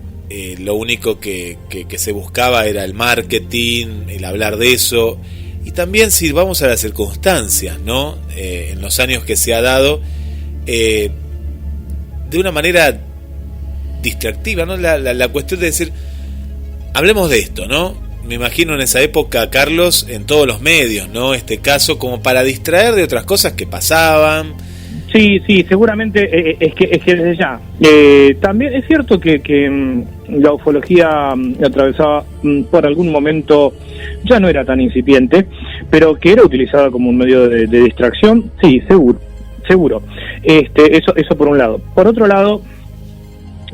lo único que se buscaba era el marketing, el hablar de eso. Y también si vamos a las circunstancias, ¿no? En los años que se ha dado, de una manera distractiva, ¿no? La cuestión de decir, hablemos de esto, ¿no? Me imagino en esa época, Carlos, en todos los medios, ¿no? Este caso como para distraer de otras cosas que pasaban. Sí, seguramente es que desde ya. También es cierto que la ufología atravesaba por algún momento, ya no era tan incipiente, pero que era utilizada como un medio de distracción, sí, seguro. Eso por un lado. Por otro lado,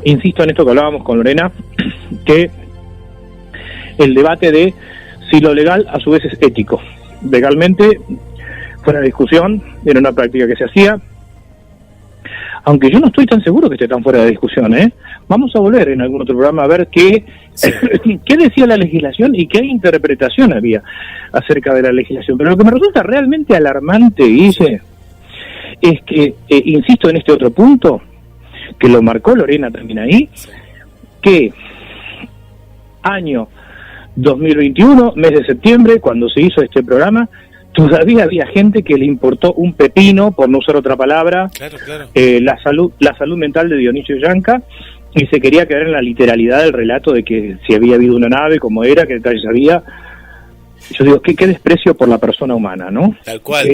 insisto en esto que hablábamos con Lorena, que el debate de si lo legal a su vez es ético. Legalmente, fuera de discusión, era una práctica que se hacía, aunque yo no estoy tan seguro que esté tan fuera de discusión, ¿eh? Vamos a volver en algún otro programa a ver qué decía la legislación y qué interpretación había acerca de la legislación. Pero lo que me resulta realmente alarmante, Guille, es que, insisto en este otro punto, que lo marcó Lorena también ahí, que año 2021, mes de septiembre, cuando se hizo este programa, todavía había gente que le importó un pepino, por no usar otra palabra, claro. La salud mental de Dionisio Yanca, y se quería quedar en la literalidad del relato de que si había habido una nave, cómo era, qué detalles había. Yo digo, qué desprecio por la persona humana, ¿no? Tal cual.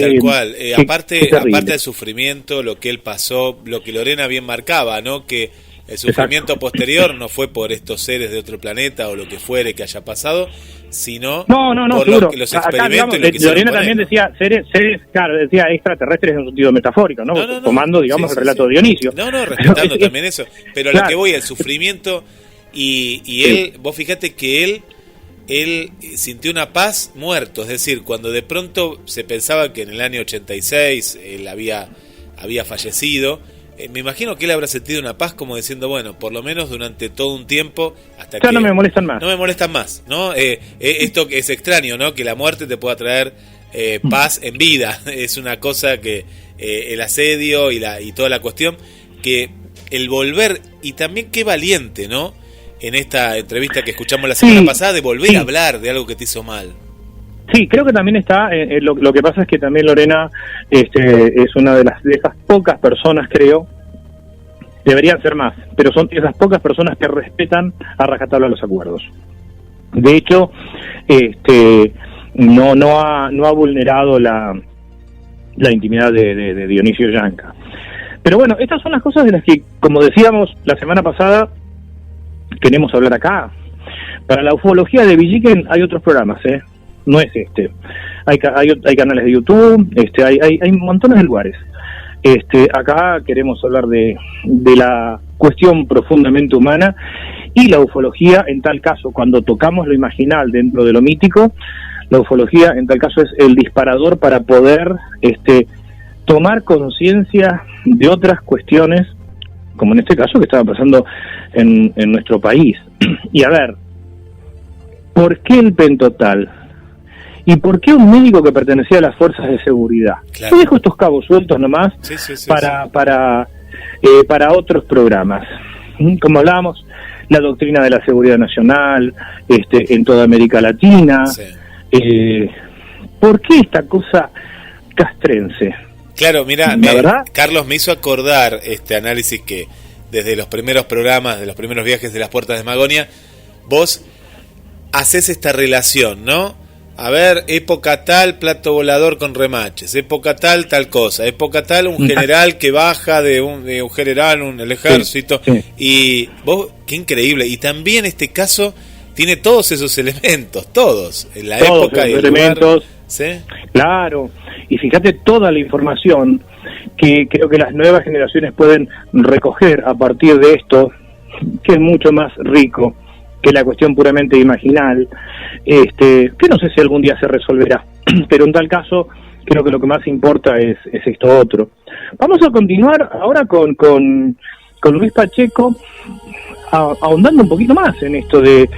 Aparte del sufrimiento, lo que él pasó, lo que Lorena bien marcaba, ¿no? Que el sufrimiento posterior no fue por estos seres de otro planeta o lo que fuere que haya pasado, sino por los experimentos. Acá, digamos, Lorena también decía seres, claro, decía extraterrestres en un sentido metafórico, ¿no? Tomando, digamos, el relato de Dionisio. Respetando también eso. Pero claro, a lo que voy, el sufrimiento y él, vos fíjate que él sintió una paz muerto, es decir, cuando de pronto se pensaba que en el año 86 él había fallecido, me imagino que él habrá sentido una paz como diciendo, bueno, por lo menos durante todo un tiempo, hasta que no me molestan más. No me molestan más, ¿no? Esto es extraño, ¿no? Que la muerte te pueda traer paz en vida. Es una cosa que el asedio y toda la cuestión, que el volver, y también qué valiente, ¿no? En esta entrevista que escuchamos la semana pasada, de volver a hablar de algo que te hizo mal. Sí, creo que también está, lo que pasa es que también Lorena es una de esas pocas personas, creo, deberían ser más, pero son esas pocas personas que respetan a rajatabla los acuerdos. De hecho, no ha vulnerado la intimidad de Dionisio Yanca. Pero bueno, estas son las cosas de las que, como decíamos la semana pasada, queremos hablar acá. Para la ufología de Villiquen hay otros programas, no es este. Hay canales de YouTube, hay montones de lugares. Acá queremos hablar de la cuestión profundamente humana y la ufología, en tal caso, cuando tocamos lo imaginal dentro de lo mítico, la ufología en tal caso es el disparador para poder tomar conciencia de otras cuestiones, como en este caso que estaba pasando en nuestro país. Y a ver, ¿por qué el Pentotal? ¿Y por qué un médico que pertenecía a las fuerzas de seguridad? Claro. Yo dejo estos cabos sueltos nomás para otros programas. Como hablábamos, la doctrina de la seguridad nacional en toda América Latina. Sí. ¿Por qué esta cosa castrense? Claro, mira, Carlos me hizo acordar este análisis que desde los primeros programas, de los primeros viajes de las puertas de Magonia, vos haces esta relación, ¿no? A ver, época tal, plato volador con remaches, época tal, tal cosa, época tal, un general que baja de un general, el ejército, sí. Y vos, qué increíble, y también este caso tiene todos esos elementos, todos, en la Todos época y esos el lugar, elementos, ¿sí? Claro, y fíjate toda la información que creo que las nuevas generaciones pueden recoger a partir de esto, que es mucho más rico que la cuestión puramente imaginal, que no sé si algún día se resolverá, pero en tal caso creo que lo que más importa es esto otro. Vamos a continuar ahora con Luis Pacheco, ahondando un poquito más en esto de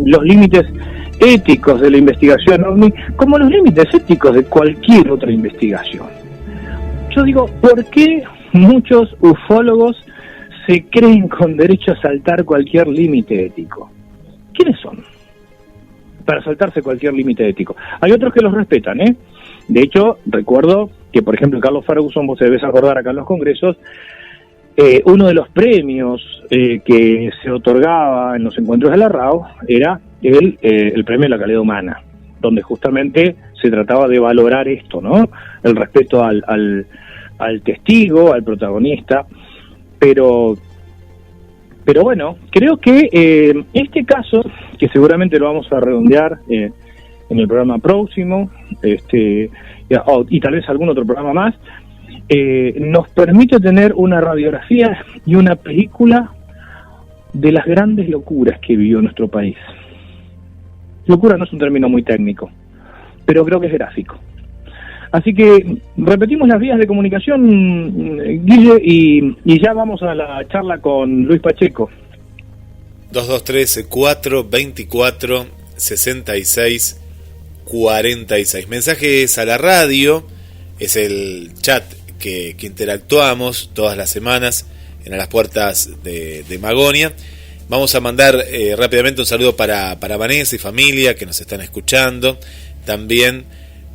los límites éticos de la investigación OVNI, como los límites éticos de cualquier otra investigación. Yo digo, ¿por qué muchos ufólogos se creen con derecho a saltar cualquier límite ético? ¿Quiénes son para saltarse cualquier límite ético? Hay otros que los respetan, ¿eh? De hecho, recuerdo que, por ejemplo, Carlos Ferguson, vos debes acordar acá en los congresos, uno de los premios que se otorgaba en los encuentros de la RAO era el premio de la calidad humana, donde justamente se trataba de valorar esto, ¿no? El respeto al testigo, al protagonista, pero bueno, creo que este caso, que seguramente lo vamos a redondear en el programa próximo, y tal vez algún otro programa más, nos permite tener una radiografía y una película de las grandes locuras que vivió nuestro país. Locura no es un término muy técnico, pero creo que es gráfico. Así que repetimos las vías de comunicación, Guille, y ya vamos a la charla con Luis Pacheco. 2234-6646. Mensajes a la radio, es el chat que interactuamos todas las semanas en las puertas de Magonia. Vamos a mandar rápidamente un saludo para Vanessa y familia que nos están escuchando. También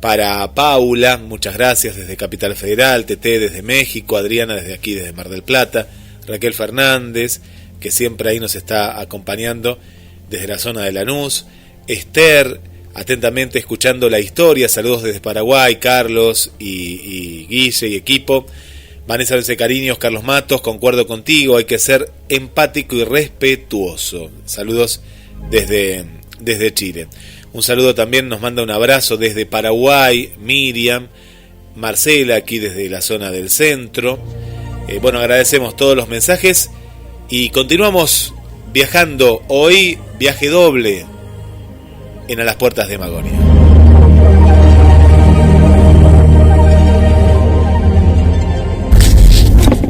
para Paula, muchas gracias desde Capital Federal, Tete desde México, Adriana desde aquí, desde Mar del Plata, Raquel Fernández, que siempre ahí nos está acompañando desde la zona de Lanús, Esther, atentamente escuchando la historia, saludos desde Paraguay, Carlos y Guille y equipo. Vanessa Vence Cariños, Carlos Matos, concuerdo contigo, hay que ser empático y respetuoso. Saludos desde Chile. Un saludo también, nos manda un abrazo desde Paraguay, Miriam, Marcela, aquí desde la zona del centro. Bueno, agradecemos todos los mensajes y continuamos viajando. Hoy, viaje doble en A las Puertas de Magonia.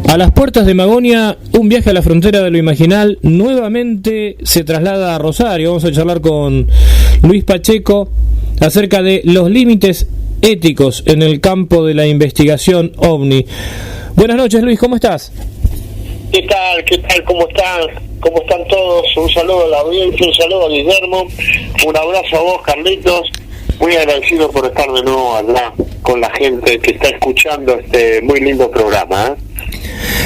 A las Puertas de Magonia, un viaje a la frontera de lo imaginal, nuevamente se traslada a Rosario. Vamos a charlar con Luis Pacheco acerca de los límites éticos en el campo de la investigación OVNI. Buenas noches, Luis, ¿cómo estás? ¿Qué tal? ¿Cómo están? ¿Cómo están todos? Un saludo a la audiencia, un saludo a Guillermo, un abrazo a vos, Carlitos. Muy agradecido por estar de nuevo acá con la gente que está escuchando este muy lindo programa, ¿eh?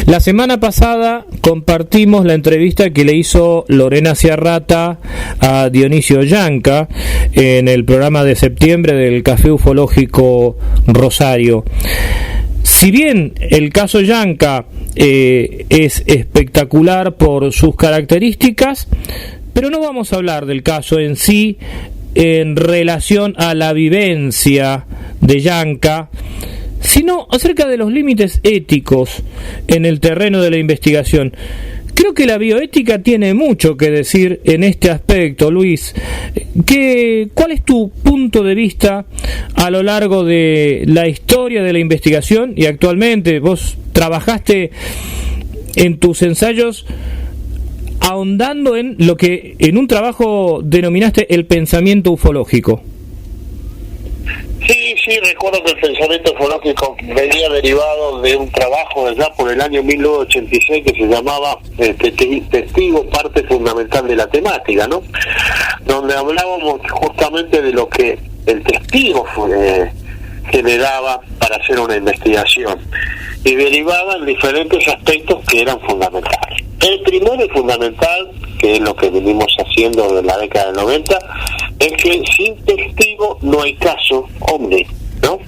La semana pasada compartimos la entrevista que le hizo Lorena Ciarrata a Dionisio Yanca en el programa de septiembre del Café Ufológico Rosario. Si bien el caso Yanca es espectacular por sus características, pero no vamos a hablar del caso en sí en relación a la vivencia de Yanca, sino acerca de los límites éticos en el terreno de la investigación. Creo que la bioética tiene mucho que decir en este aspecto, Luis. ¿Cuál es tu punto de vista a lo largo de la historia de la investigación? Y actualmente vos trabajaste en tus ensayos ahondando en lo que en un trabajo denominaste el pensamiento ufológico. Sí, recuerdo que el pensamiento ufológico venía derivado de un trabajo allá por el año 1986 que se llamaba Testigo, parte fundamental de la temática, ¿no? Donde hablábamos justamente de lo que el testigo generaba para hacer una investigación y derivaba en diferentes aspectos que eran fundamentales. El primero y fundamental que es lo que venimos haciendo desde la década del 90, es que sin testigo no hay caso OVNI, ¿no?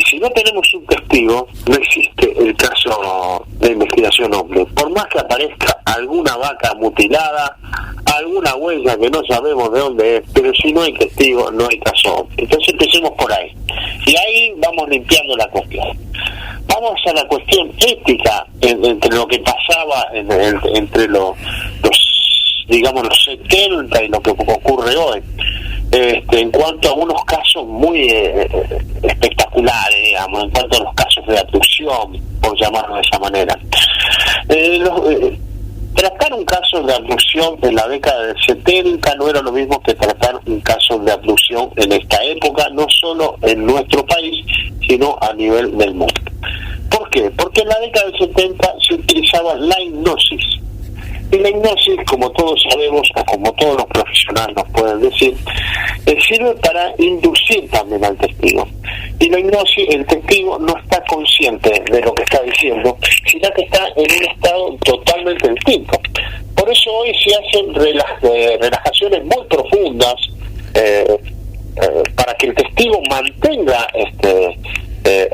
Si no tenemos un testigo, no existe el caso de investigación OVNI. Por más que aparezca alguna vaca mutilada, alguna huella que no sabemos de dónde es, pero si no hay testigo, no hay caso OVNI. Entonces empecemos por ahí. Y ahí vamos limpiando la cuestión. Vamos a la cuestión ética entre lo que pasaba entre los digamos los 70 y lo que ocurre hoy. En cuanto a unos casos muy espectaculares, digamos, en cuanto a los casos de abducción, por llamarlo de esa manera. Tratar un caso de abducción en la década del 70 no era lo mismo que tratar un caso de abducción en esta época, no solo en nuestro país, sino a nivel del mundo. ¿Por qué? Porque en la década del 70 se utilizaba la hipnosis. Y la hipnosis, como todos sabemos, o como todos los profesionales nos pueden decir, sirve para inducir también al testigo. Y la hipnosis, el testigo no está consciente de lo que está diciendo, sino que está en un estado totalmente distinto. Por eso hoy se hacen relajaciones muy profundas para que el testigo mantenga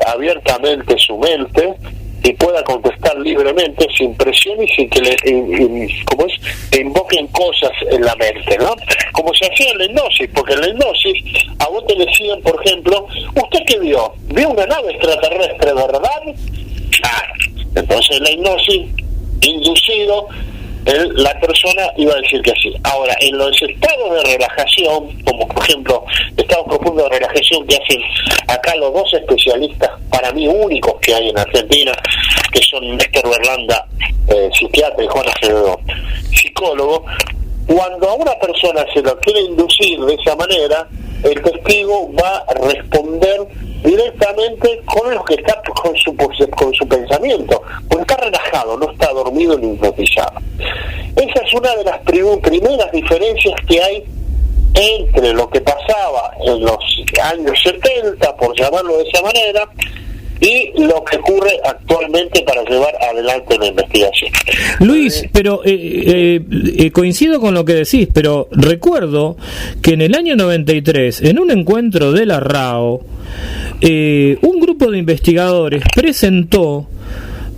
abiertamente su mente y pueda contestar libremente, sin presión y sin que le invoquen cosas en la mente, ¿no? Como se hacía en la hipnosis, porque en la hipnosis a vos te decían, por ejemplo, ¿usted qué vio? ¿Vio una nave extraterrestre, verdad? Entonces la hipnosis, inducido, la persona iba a decir que sí. Ahora, en los estados de relajación, como por ejemplo estados profundos de relajación que hacen acá los dos especialistas, para mí únicos que hay en Argentina, que son Néstor Berlanda, psiquiatra, y Juan Acevedo, psicólogo, cuando a una persona se lo quiere inducir de esa manera, el testigo va a responder directamente con lo que está con su pensamiento, porque está relajado, no está dormido ni hipnotizado. Esa es una de las primeras diferencias que hay entre lo que pasaba en los años 70, por llamarlo de esa manera, y lo que ocurre actualmente para llevar adelante la investigación. Luis, pero coincido con lo que decís, pero recuerdo que en el año 93, en un encuentro de la RAO, un grupo de investigadores presentó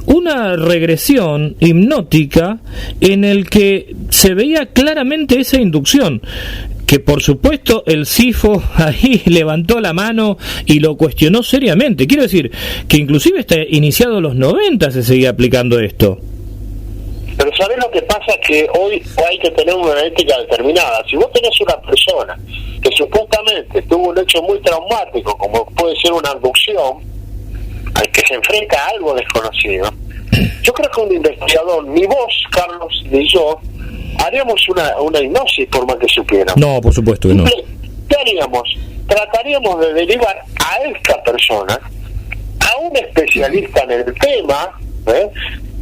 una regresión hipnótica en el que se veía claramente esa inducción, que por supuesto el CIFO ahí levantó la mano y lo cuestionó seriamente. Quiero decir que inclusive hasta iniciado los 90 se seguía aplicando esto. Pero ¿sabés lo que pasa? Que hoy hay que tener una ética determinada. Si vos tenés una persona que supuestamente tuvo un hecho muy traumático, como puede ser una abducción, al que se enfrenta a algo desconocido, yo creo que un investigador, ni vos, Carlos, ni yo, haríamos una hipnosis por más que supiéramos. No, por supuesto que no. ¿Qué haríamos? Trataríamos de derivar a esta persona a un especialista en el tema,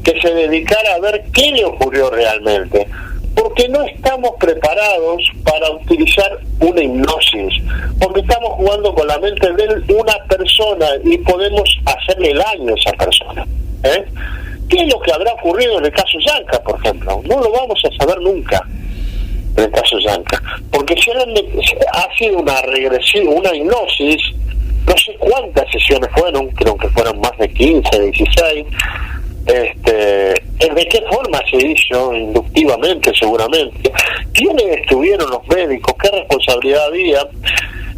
que se dedicara a ver qué le ocurrió realmente, porque no estamos preparados para utilizar una hipnosis, porque estamos jugando con la mente de una persona y podemos hacerle daño a esa persona. ¿Qué es lo que habrá ocurrido en el caso Yanka, por ejemplo? No lo vamos a saber nunca en el caso Yanka, porque si ha sido una regresión, una hipnosis, no sé cuántas sesiones fueron, creo que fueron más de 15, 16. ¿De qué forma se hizo? Inductivamente, seguramente. ¿Quiénes estuvieron los médicos? ¿Qué responsabilidad había?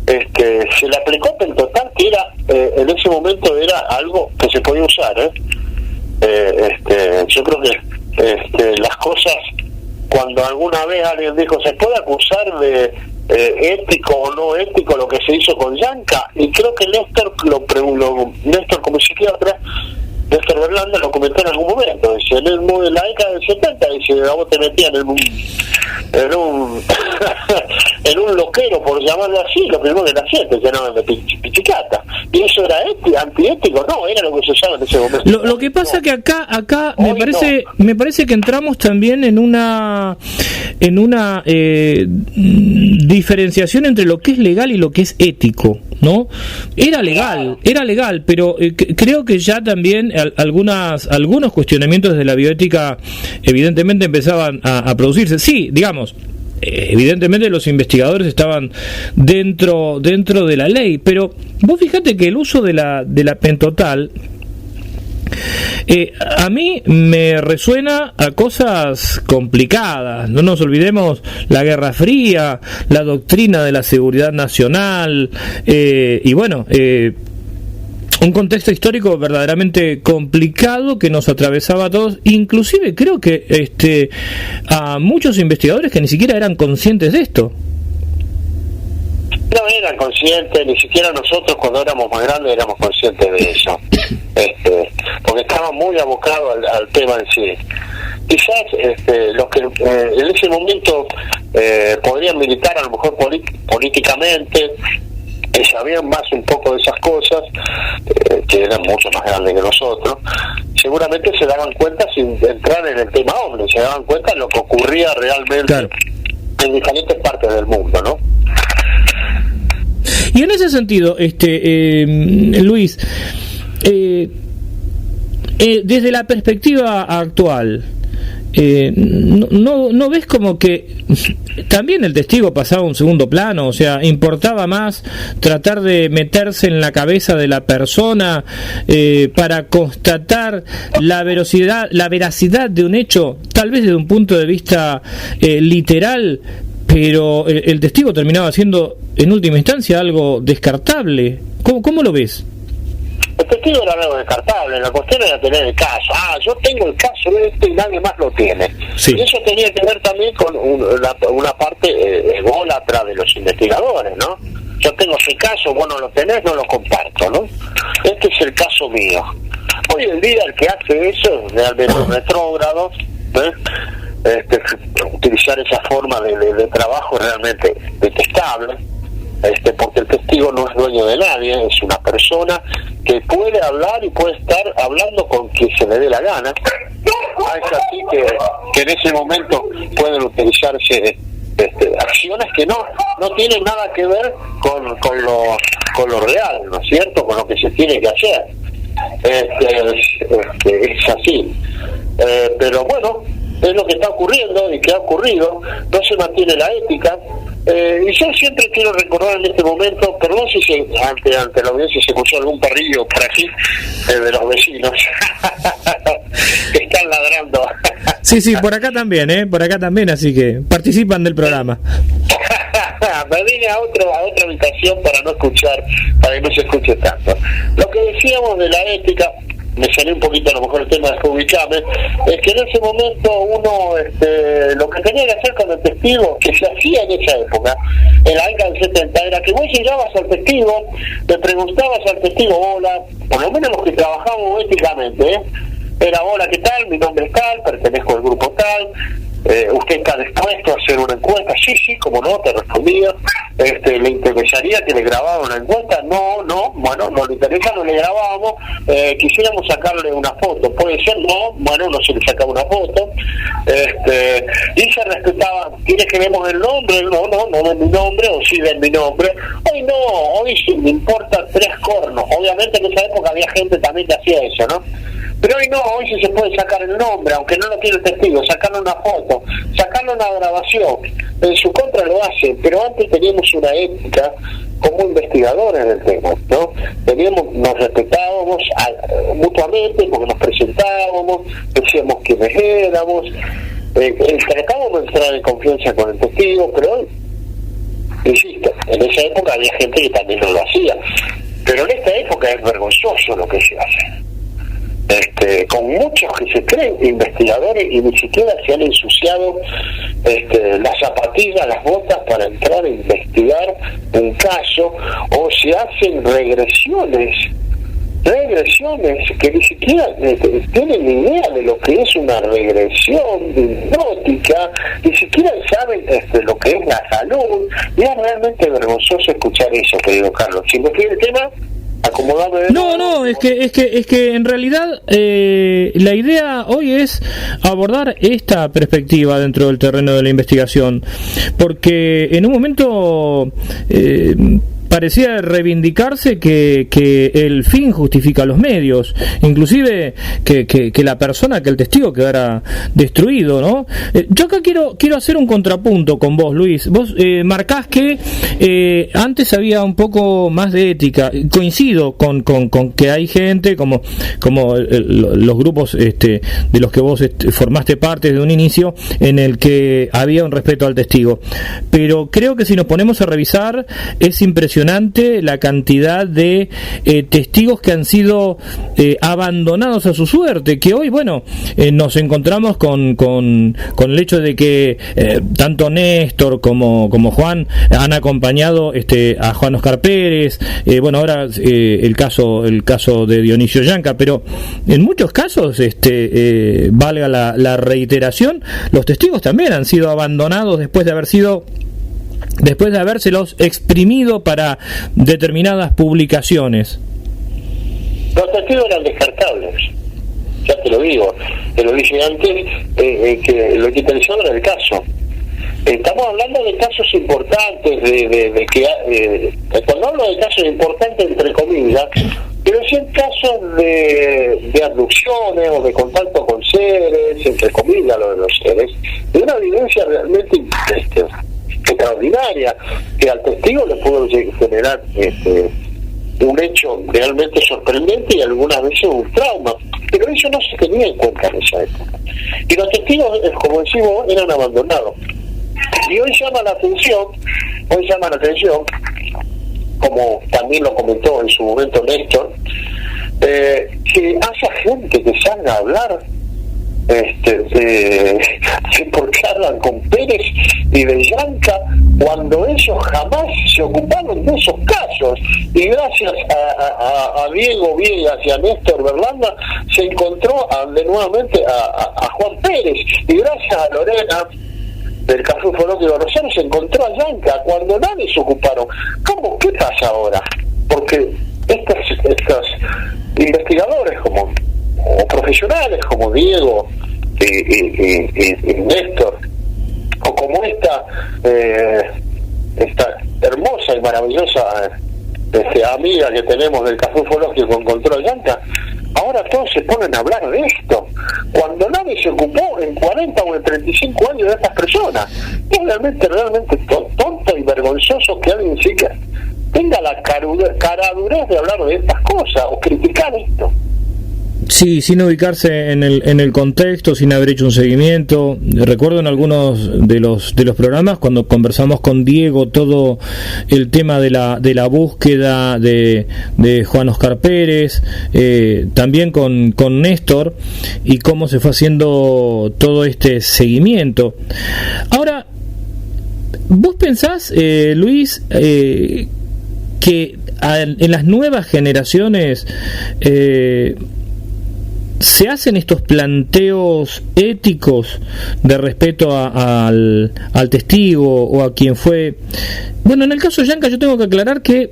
Se le aplicó Pentotal, que era en ese momento era algo que se podía usar. Yo creo que las cosas, cuando alguna vez alguien dijo se puede acusar de ético o no ético lo que se hizo con Yanka, y creo que Néstor como psiquiatra, Néstor Berlanda lo comentó en algún momento, dice, en la década del 70, dice, a vos te metían en un loquero, por llamarlo así, lo primero que hacían te llenaban de pichicata, ¿Y eso era antiético? No, era lo que se usaba en ese momento. Lo que pasa que acá me parece que entramos también en una diferenciación entre lo que es legal y lo que es ético, ¿no? Era legal, pero creo que ya también algunos cuestionamientos de la bioética evidentemente empezaban a producirse. Sí, digamos, evidentemente los investigadores estaban dentro de la ley, pero vos fíjate que el uso de la pentotal a mí me resuena a cosas complicadas. No nos olvidemos la Guerra Fría, la doctrina de la seguridad nacional, y bueno, un contexto histórico verdaderamente complicado que nos atravesaba a todos, inclusive creo que a muchos investigadores que ni siquiera eran conscientes de esto. No eran conscientes, ni siquiera nosotros cuando éramos más grandes éramos conscientes de eso, porque estaban muy abocados al tema en sí. Quizás los que en ese momento podrían militar a lo mejor políticamente, sabían más un poco de esas cosas, que eran mucho más grandes que nosotros, seguramente se daban cuenta sin entrar en el tema hombre, se daban cuenta de lo que ocurría realmente, claro, en diferentes partes del mundo, ¿no? Y en ese sentido, Luis, desde la perspectiva actual, ¿no ves como que también el testigo pasaba a un segundo plano? O sea, importaba más tratar de meterse en la cabeza de la persona para constatar la veracidad de un hecho, tal vez desde un punto de vista literal, pero el testigo terminaba siendo en última instancia algo descartable. ¿Cómo lo ves? El testigo era algo descartable, la cuestión era tener el caso. Yo tengo el caso de y nadie más lo tiene. Sí. Y eso tenía que ver también con una parte ególatra de los investigadores, ¿no? Yo tengo ese caso, vos no lo tenés, no lo comparto, ¿no? Este es el caso mío. Hoy en día el que hace eso es realmente un retrógrado, utilizar esa forma de trabajo es realmente detestable, porque el testigo no es dueño de nadie, es una persona que puede hablar y puede estar hablando con quien se le dé la gana. Es así que en ese momento pueden utilizarse acciones que no tienen nada que ver con lo real, ¿no es cierto?, con lo que se tiene que hacer. Es así, pero bueno, es lo que está ocurriendo y que ha ocurrido. No se mantiene la ética, y yo siempre quiero recordar en este momento, perdón si ante la audiencia se escuchó algún perrillo por aquí, de los vecinos que están ladrando. Sí, por acá también, así que participan del programa. Me vine a otra habitación para no escuchar, para que no se escuche tanto. Lo que decíamos de la ética, me salió un poquito a lo mejor el tema de ubicame, es que en ese momento uno lo que tenía que hacer con el testigo, que se hacía en esa época, en la década del 70, era que vos llegabas al testigo, le preguntabas al testigo, hola, por lo menos los que trabajamos éticamente, era hola, ¿qué tal? Mi nombre es tal, pertenezco al grupo tal, ¿usted está dispuesto a hacer una encuesta? Sí, como no, te respondía. ¿Le interesaría que le grabara una encuesta? No, bueno, no le interesa, no le grabábamos. Quisiéramos sacarle una foto, ¿puede ser? No, bueno, no se le sacaba una foto. Y se respetaba, ¿quiere que demos el nombre? No den mi nombre, o sí den mi nombre. Hoy sí me importa 3 cornos. Obviamente en esa época había gente también que hacía eso, ¿no? Pero hoy sí se puede sacar el nombre, aunque no lo tiene el testigo, sacarle una foto, sacarle una grabación. En su contra lo hacen, pero antes teníamos una ética como investigadores del tema, ¿no? Nos respetábamos mutuamente porque nos presentábamos, decíamos quiénes éramos, tratábamos de entrar en confianza con el testigo, pero hoy, insisto, en esa época había gente que también no lo hacía, pero en esta época es vergonzoso lo que se hace. Con muchos que se creen investigadores y ni siquiera se han ensuciado las zapatillas, las botas para entrar a investigar un caso, o se hacen regresiones que ni siquiera tienen ni idea de lo que es una regresión hipnótica, ni siquiera saben lo que es la salud, y es realmente vergonzoso escuchar eso, querido Carlos. Si me quiere el tema. acomodarme. No, es que en realidad la idea hoy es abordar esta perspectiva dentro del terreno de la investigación, porque en un momento parecía reivindicarse que el fin justifica los medios, inclusive que la persona, que el testigo quedara destruido, ¿no? Yo acá quiero hacer un contrapunto con vos, Luis. Vos marcás que antes había un poco más de ética. Coincido con que hay gente como los grupos de los que vos formaste parte desde un inicio, en el que había un respeto al testigo, pero creo que si nos ponemos a revisar es impresionante la cantidad de testigos que han sido abandonados a su suerte, que hoy, bueno, nos encontramos con el hecho de que tanto Néstor como Juan han acompañado a Juan Oscar Pérez, bueno, ahora el caso de Dionisio Yanca, pero en muchos casos, valga la reiteración, los testigos también han sido abandonados después de habérselos exprimido para determinadas publicaciones. Los testigos eran descartables, ya te lo dije antes, que lo que interesaba era el caso. Estamos hablando de casos importantes, de que cuando hablo de casos importantes entre comillas, pero sí en casos de abducciones o de contacto con seres, entre comillas lo de los seres, de una evidencia realmente extraordinaria, que al testigo le pudo generar un hecho realmente sorprendente y algunas veces un trauma, pero eso no se tenía en cuenta en esa época. Y los testigos, como decimos, eran abandonados. Y hoy llama la atención, como también lo comentó en su momento Néstor, que haya gente que salga a hablar de por qué hablan con Pérez y de Yanca cuando ellos jamás se ocuparon de esos casos, y gracias a Diego Viegas y a Néstor Berlanda se encontró nuevamente a Juan Pérez, y gracias a Lorena del Café Ufológico Rosario se encontró a Yanca cuando nadie se ocuparon. ¿Cómo? ¿Qué pasa ahora? Porque estos investigadores o profesionales como Diego y Néstor, o como esta hermosa y maravillosa amiga que tenemos del Café Ufológico encontró a Yanca, ahora todos se ponen a hablar de esto, cuando nadie se ocupó en 40 o en 35 años de estas personas. Es realmente tonto y vergonzoso que alguien siquiera tenga la caradurez de hablar de estas cosas o criticar esto. Sí, sin ubicarse en el contexto, sin haber hecho un seguimiento. Recuerdo en algunos de los programas cuando conversamos con Diego todo el tema de la búsqueda de Juan Oscar Pérez, también con Néstor, y cómo se fue haciendo todo este seguimiento. Ahora, ¿vos pensás, Luis, que en las nuevas generaciones se hacen estos planteos éticos de respeto al testigo o a quien fue? Bueno, en el caso de Yanca yo tengo que aclarar que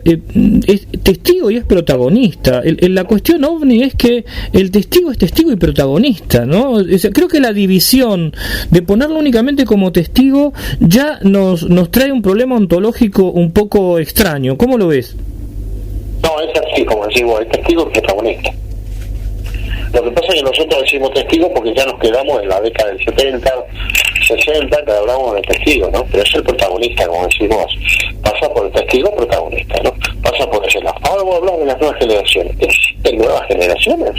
es testigo y es protagonista. La cuestión ovni es que el testigo es testigo y protagonista, ¿no? Creo que la división de ponerlo únicamente como testigo ya nos trae un problema ontológico un poco extraño. ¿Cómo lo ves? No, es así, como decimos, el testigo es protagonista. Lo que pasa es que nosotros decimos testigo porque ya nos quedamos en la década del 70, 60, que hablamos de testigo, ¿no? Pero es el protagonista, como decimos, pasa por el testigo protagonista, ¿no? Pasa por ese lado. Ahora vamos a hablar de las nuevas generaciones. ¿Existen nuevas generaciones?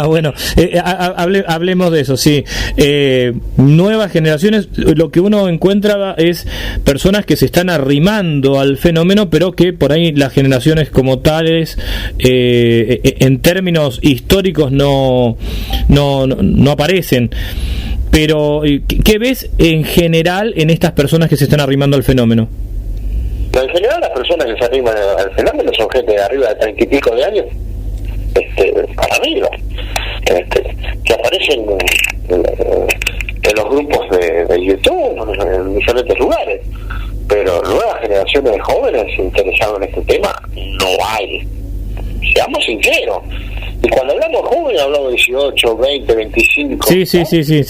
Bueno, hablemos de eso, sí. Nuevas generaciones, lo que uno encuentra es personas que se están arrimando al fenómeno, pero que por ahí las generaciones como tales, en términos históricos, no aparecen. Pero, ¿qué ves en general en estas personas que se están arrimando al fenómeno? En general, las personas que se arriman al fenómeno son gente de arriba de 30 y pico de años, para arriba, que aparecen en los grupos de YouTube, en diferentes lugares. Pero nuevas generaciones de jóvenes interesados en este tema no hay. seamos sinceros. Y cuando hablamos joven, hablamos de 18, 20, 25. Sí.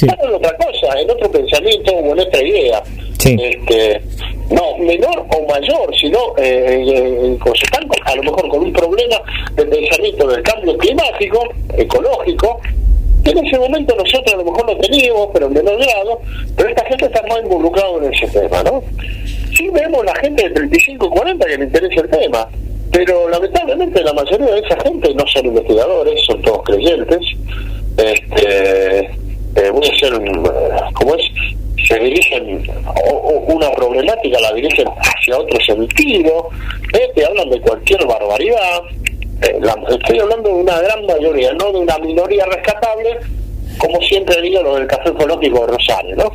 Claro, en otra cosa, en otro pensamiento o en otra idea. Sí. No menor o mayor, sino a lo mejor con un problema de pensamiento del cambio climático, ecológico, que en ese momento nosotros a lo mejor lo teníamos, pero en menor grado, pero esta gente está más involucrada en ese tema, ¿no? Sí vemos la gente de 35 40 que le interesa el tema, pero lamentablemente la mayoría de esa gente no son investigadores, son todos creyentes. Voy a hacer ¿cómo es? Se dirigen, una problemática la dirigen hacia otro sentido, te hablan de cualquier barbaridad. Estoy hablando de una gran mayoría, no de una minoría rescatable, como siempre digo lo del Café Ecológico de Rosario, ¿no?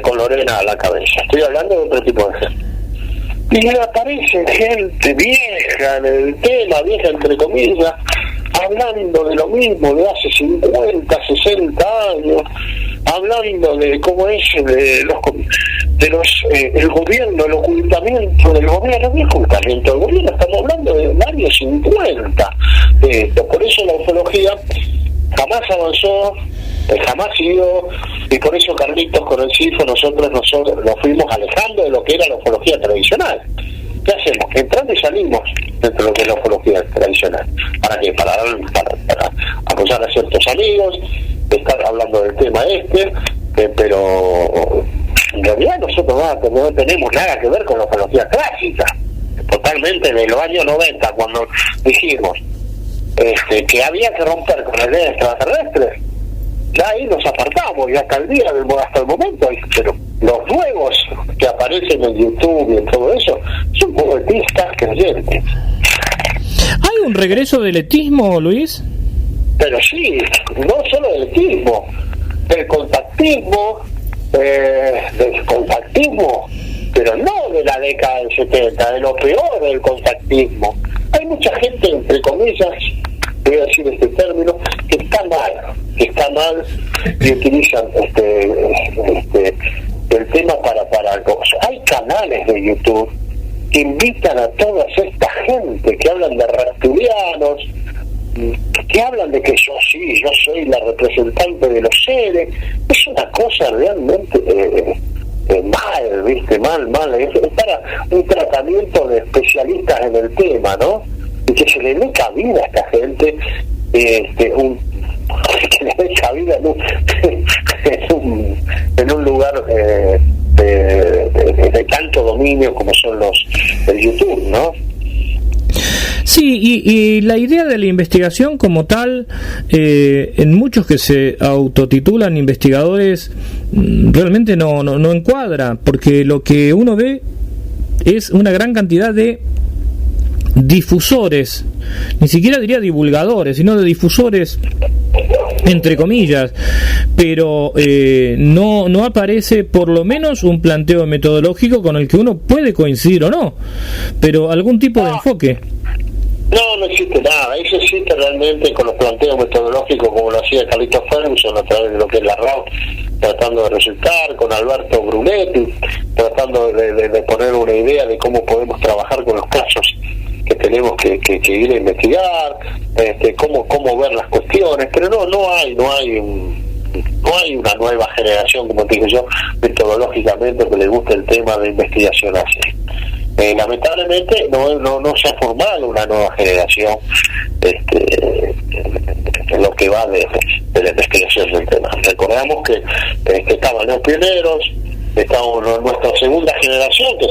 Con Lorena a la cabeza. Estoy hablando de otro tipo de gente. Y aparece gente vieja en el tema, vieja entre comillas, hablando de lo mismo de hace 50, 60 años, hablando de cómo es el gobierno, el ocultamiento del gobierno. ¿Qué ocultamiento del gobierno? Estamos hablando de años 50. Por eso la ufología jamás avanzó, jamás siguió, y por eso Carlitos con el CIFO nosotros nos fuimos alejando de lo que era la ufología tradicional. ¿Qué hacemos? Entrando y salimos dentro de lo que es la ufología tradicional. ¿Para qué? Para apoyar a ciertos amigos, estar hablando del tema pero en realidad nosotros no tenemos nada que ver con la ufología clásica. Totalmente de los años 90, cuando dijimos que había que romper con la idea extraterrestre, ya ahí nos apartamos, y hasta el momento, pero los nuevos que aparecen en YouTube y en todo eso son poetistas creyentes. ¿Hay un regreso del etismo, Luis? Pero sí, no solo del etismo, del contactismo, pero no de la década del 70, de lo peor del contactismo. Hay mucha gente, entre comillas, voy a decir este término, que está mal y utilizan el tema para cosas. Hay canales de YouTube que invitan a toda esta gente que hablan de reptilianos, que hablan de que yo soy la representante de los seres. Es una cosa realmente mal, ¿viste? Mal. Es para un tratamiento de especialistas en el tema, ¿no? Y que se le dé cabida a esta gente, que le dé cabida en un lugar de tanto dominio como son el YouTube, ¿no? Sí, y la idea de la investigación como tal, en muchos que se autotitulan investigadores, realmente no encuadra, porque lo que uno ve es una gran cantidad de difusores, ni siquiera diría divulgadores, sino de difusores entre comillas, pero no aparece por lo menos un planteo metodológico con el que uno puede coincidir o no, pero algún tipo de enfoque. No existe nada. Eso existe realmente con los planteos metodológicos como lo hacía Carlitos Ferguson a través de lo que es la RAW, tratando de resultar, con Alberto Brunetti, tratando de poner una idea de cómo podemos trabajar con los casos que tenemos que ir a investigar, cómo ver las cuestiones, pero no hay una nueva generación, como te digo yo, metodológicamente que le guste el tema de investigación así. Lamentablemente no se ha formado una nueva generación en lo que va de la investigación del tema. Recordamos que estaban los pioneros, estamos en nuestra segunda generación, que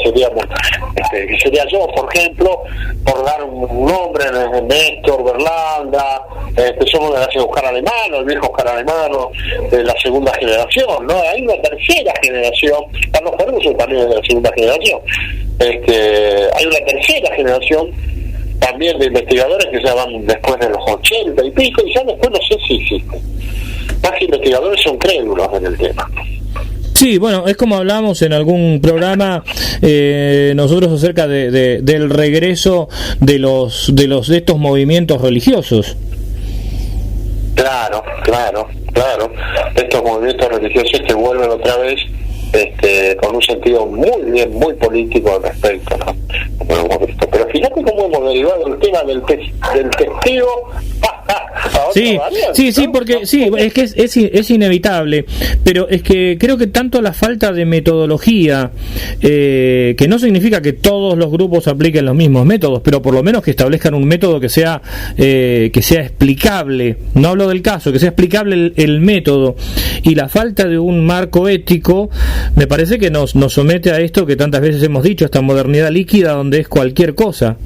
sería yo, por ejemplo, por dar un nombre, Néstor, Berlanda, somos de la Oscar Alemano, el viejo Oscar Alemano, de la segunda generación, ¿no? Hay una tercera generación, Carlos Ferguson también es de la segunda generación, hay una tercera generación también de investigadores que ya van después de los 80 y pico, y ya después no sé si existen. Más investigadores son crédulos en el tema. Sí, bueno, es como hablamos en algún programa nosotros acerca del regreso de estos movimientos religiosos. Claro. Estos movimientos religiosos que vuelven otra vez con un sentido muy político al respecto, ¿no? Como hemos visto. Pero fíjate cómo hemos derivado el tema del testigo. Sí, porque sí, es que es inevitable, pero es que creo que tanto la falta de metodología, que no significa que todos los grupos apliquen los mismos métodos, pero por lo menos que establezcan un método que sea explicable. No hablo del caso, que sea explicable el método, y la falta de un marco ético me parece que nos somete a esto que tantas veces hemos dicho, esta modernidad líquida donde es cualquier cosa.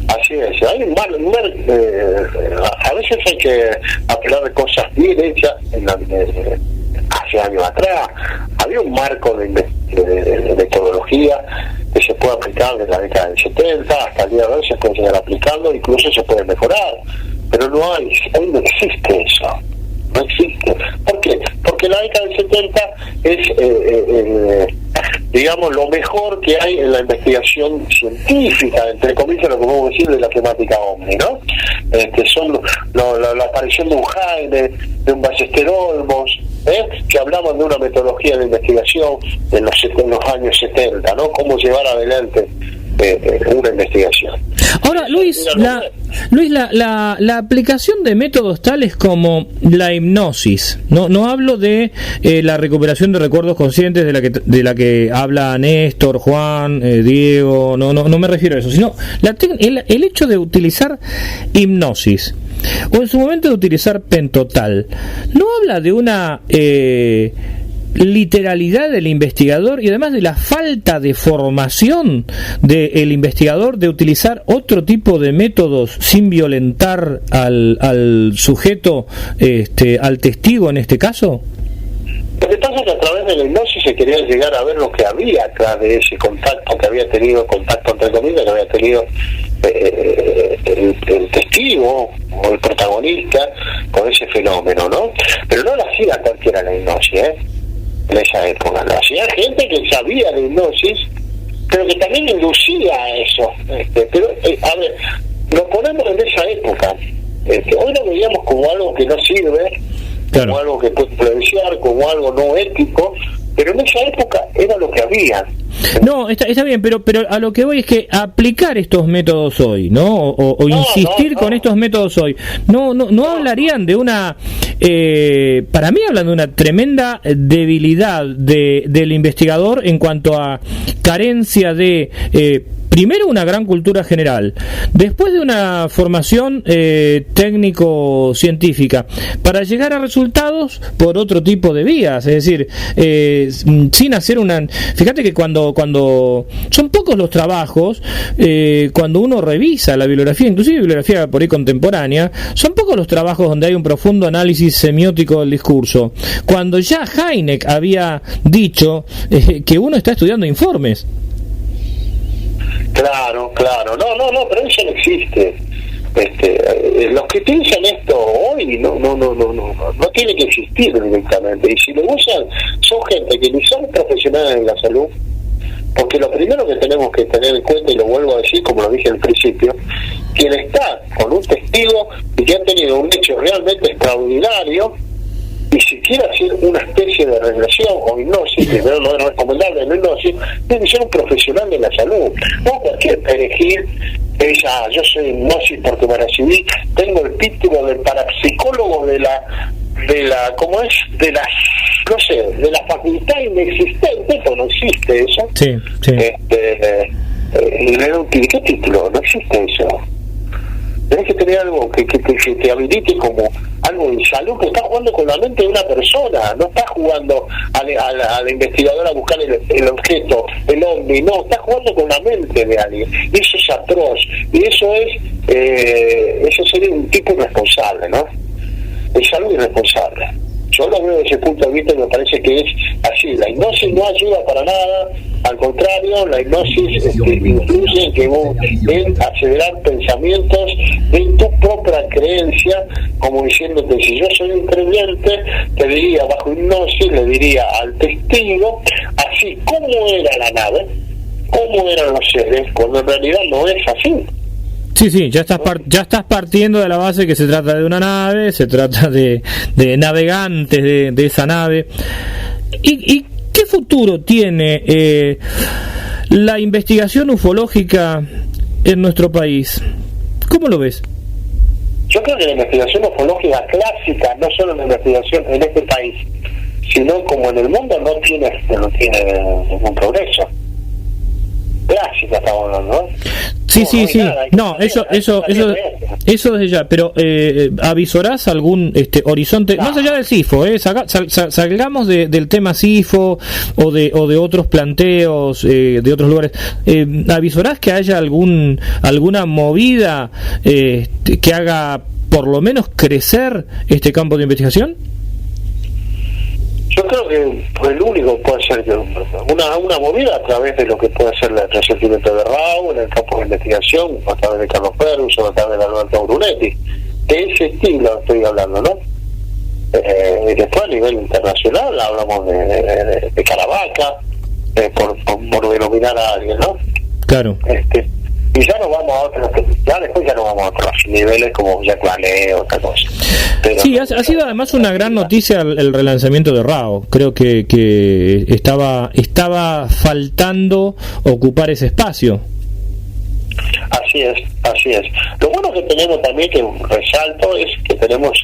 Así es, hay a veces hay que hablar de cosas bien hechas. Hace años atrás había un marco de metodología que se puede aplicar desde la década del 70 hasta el día de hoy, se puede seguir aplicando, incluso se puede mejorar, pero hoy no existe eso. No existe. ¿Por qué? Porque la década del 70 es, digamos, lo mejor que hay en la investigación científica, entre comillas, lo que podemos decir de la temática OVNI, ¿no? Son la aparición de un Jaime, de un Ballester Olmos, que hablaban de una metodología de investigación en los años 70, ¿no? Cómo llevar adelante una investigación. Ahora, Luis, la aplicación de métodos tales como la hipnosis, no hablo de la recuperación de recuerdos conscientes de la que habla Néstor, Juan, Diego, no me refiero a eso, sino el hecho de utilizar hipnosis, o en su momento de utilizar pentotal, ¿no habla de una literalidad del investigador y además de la falta de formación del investigador de utilizar otro tipo de métodos sin violentar al sujeto, al testigo en este caso? Lo que pasa es que a través de la hipnosis se quería llegar a ver lo que había atrás de ese contacto que había tenido, entre comillas, que había tenido el testigo o el protagonista con ese fenómeno, ¿no? Pero no lo hacía cualquiera la hipnosis, en esa época, ¿no? Hacía gente que sabía de hipnosis, pero que también inducía a eso. Pero, a ver, lo ponemos en esa época. Hoy lo veíamos como algo que no sirve, claro, como algo que puede influenciar, como algo no ético, pero en esa época era lo que había. No, está bien, pero a lo que voy es que aplicar estos métodos hoy, ¿no? O insistir con estos métodos hoy, no hablarían de una, para mí hablan de una tremenda debilidad del investigador en cuanto a carencia de primero una gran cultura general, después de una formación técnico-científica, para llegar a resultados por otro tipo de vías, es decir, sin hacer una... Fíjate que cuando son pocos los trabajos, cuando uno revisa la bibliografía, inclusive bibliografía por ahí contemporánea, son pocos los trabajos donde hay un profundo análisis semiótico del discurso, cuando ya Hynek había dicho que uno está estudiando informes. Claro, no, pero eso no existe. Los que piensan esto hoy no tiene que existir directamente, y si lo usan son gente que ni son profesionales en la salud, porque lo primero que tenemos que tener en cuenta, y lo vuelvo a decir como lo dije al principio, quien está con un testigo y que ha tenido un hecho realmente extraordinario, y si quiere hacer una especie de regresión o hipnosis, primero no es recomendable la hipnosis, tiene que ser un profesional de la salud, no cualquier perejil. Yo soy hipnosis porque me recibí, tengo el título de parapsicólogo de la ¿cómo es? De la facultad inexistente, pues no existe eso. Sí. ¿Qué título? No existe eso. Tenés que tener algo que te habilite como algo de salud, que está jugando con la mente de una persona, no está jugando al investigador a buscar el objeto, el ovni, no, está jugando con la mente de alguien, y eso es atroz, y eso sería un tipo irresponsable, ¿no? Es algo irresponsable. Yo lo veo desde ese punto de vista y me parece que es así. La hipnosis no ayuda para nada, al contrario, la hipnosis influye en acelerar pensamientos en tu propia creencia, como diciéndote, si yo soy un creyente, te diría bajo hipnosis, le diría al testigo, así como era la nave, cómo eran los seres, cuando en realidad no es así. Sí, ya estás partiendo de la base que se trata de una nave, se trata de navegantes de esa nave. ¿Y qué futuro tiene la investigación ufológica en nuestro país? ¿Cómo lo ves? Yo creo que la investigación ufológica clásica, no solo la investigación en este país, sino como en el mundo, no tiene ningún progreso. Clásica estamos hablando, ¿no? Sí. No, eso desde ya, pero ¿avisorás algún horizonte? No. Más allá del CIFO, salgamos del tema CIFO o de otros planteos de otros lugares. ¿Avisorás que haya alguna movida que haga por lo menos crecer este campo de investigación? Yo creo que el único puede ser una movida a través de lo que puede ser el resentimiento de Rao en el campo de investigación, a través de Carlos Ferguson, a través de Alberto Brunetti. De ese estilo estoy hablando, ¿no? Después a nivel internacional hablamos de Caravaca, por denominar a alguien, ¿no? Claro. Y ya nos vamos a otros, después ya nos vamos a otros niveles como Jacques Vallée o otra cosa. Pero, sí, ha sido además una gran noticia el relanzamiento de Rao. Creo que estaba faltando ocupar ese espacio. Así es. Lo bueno que tenemos también, que resalto, es que tenemos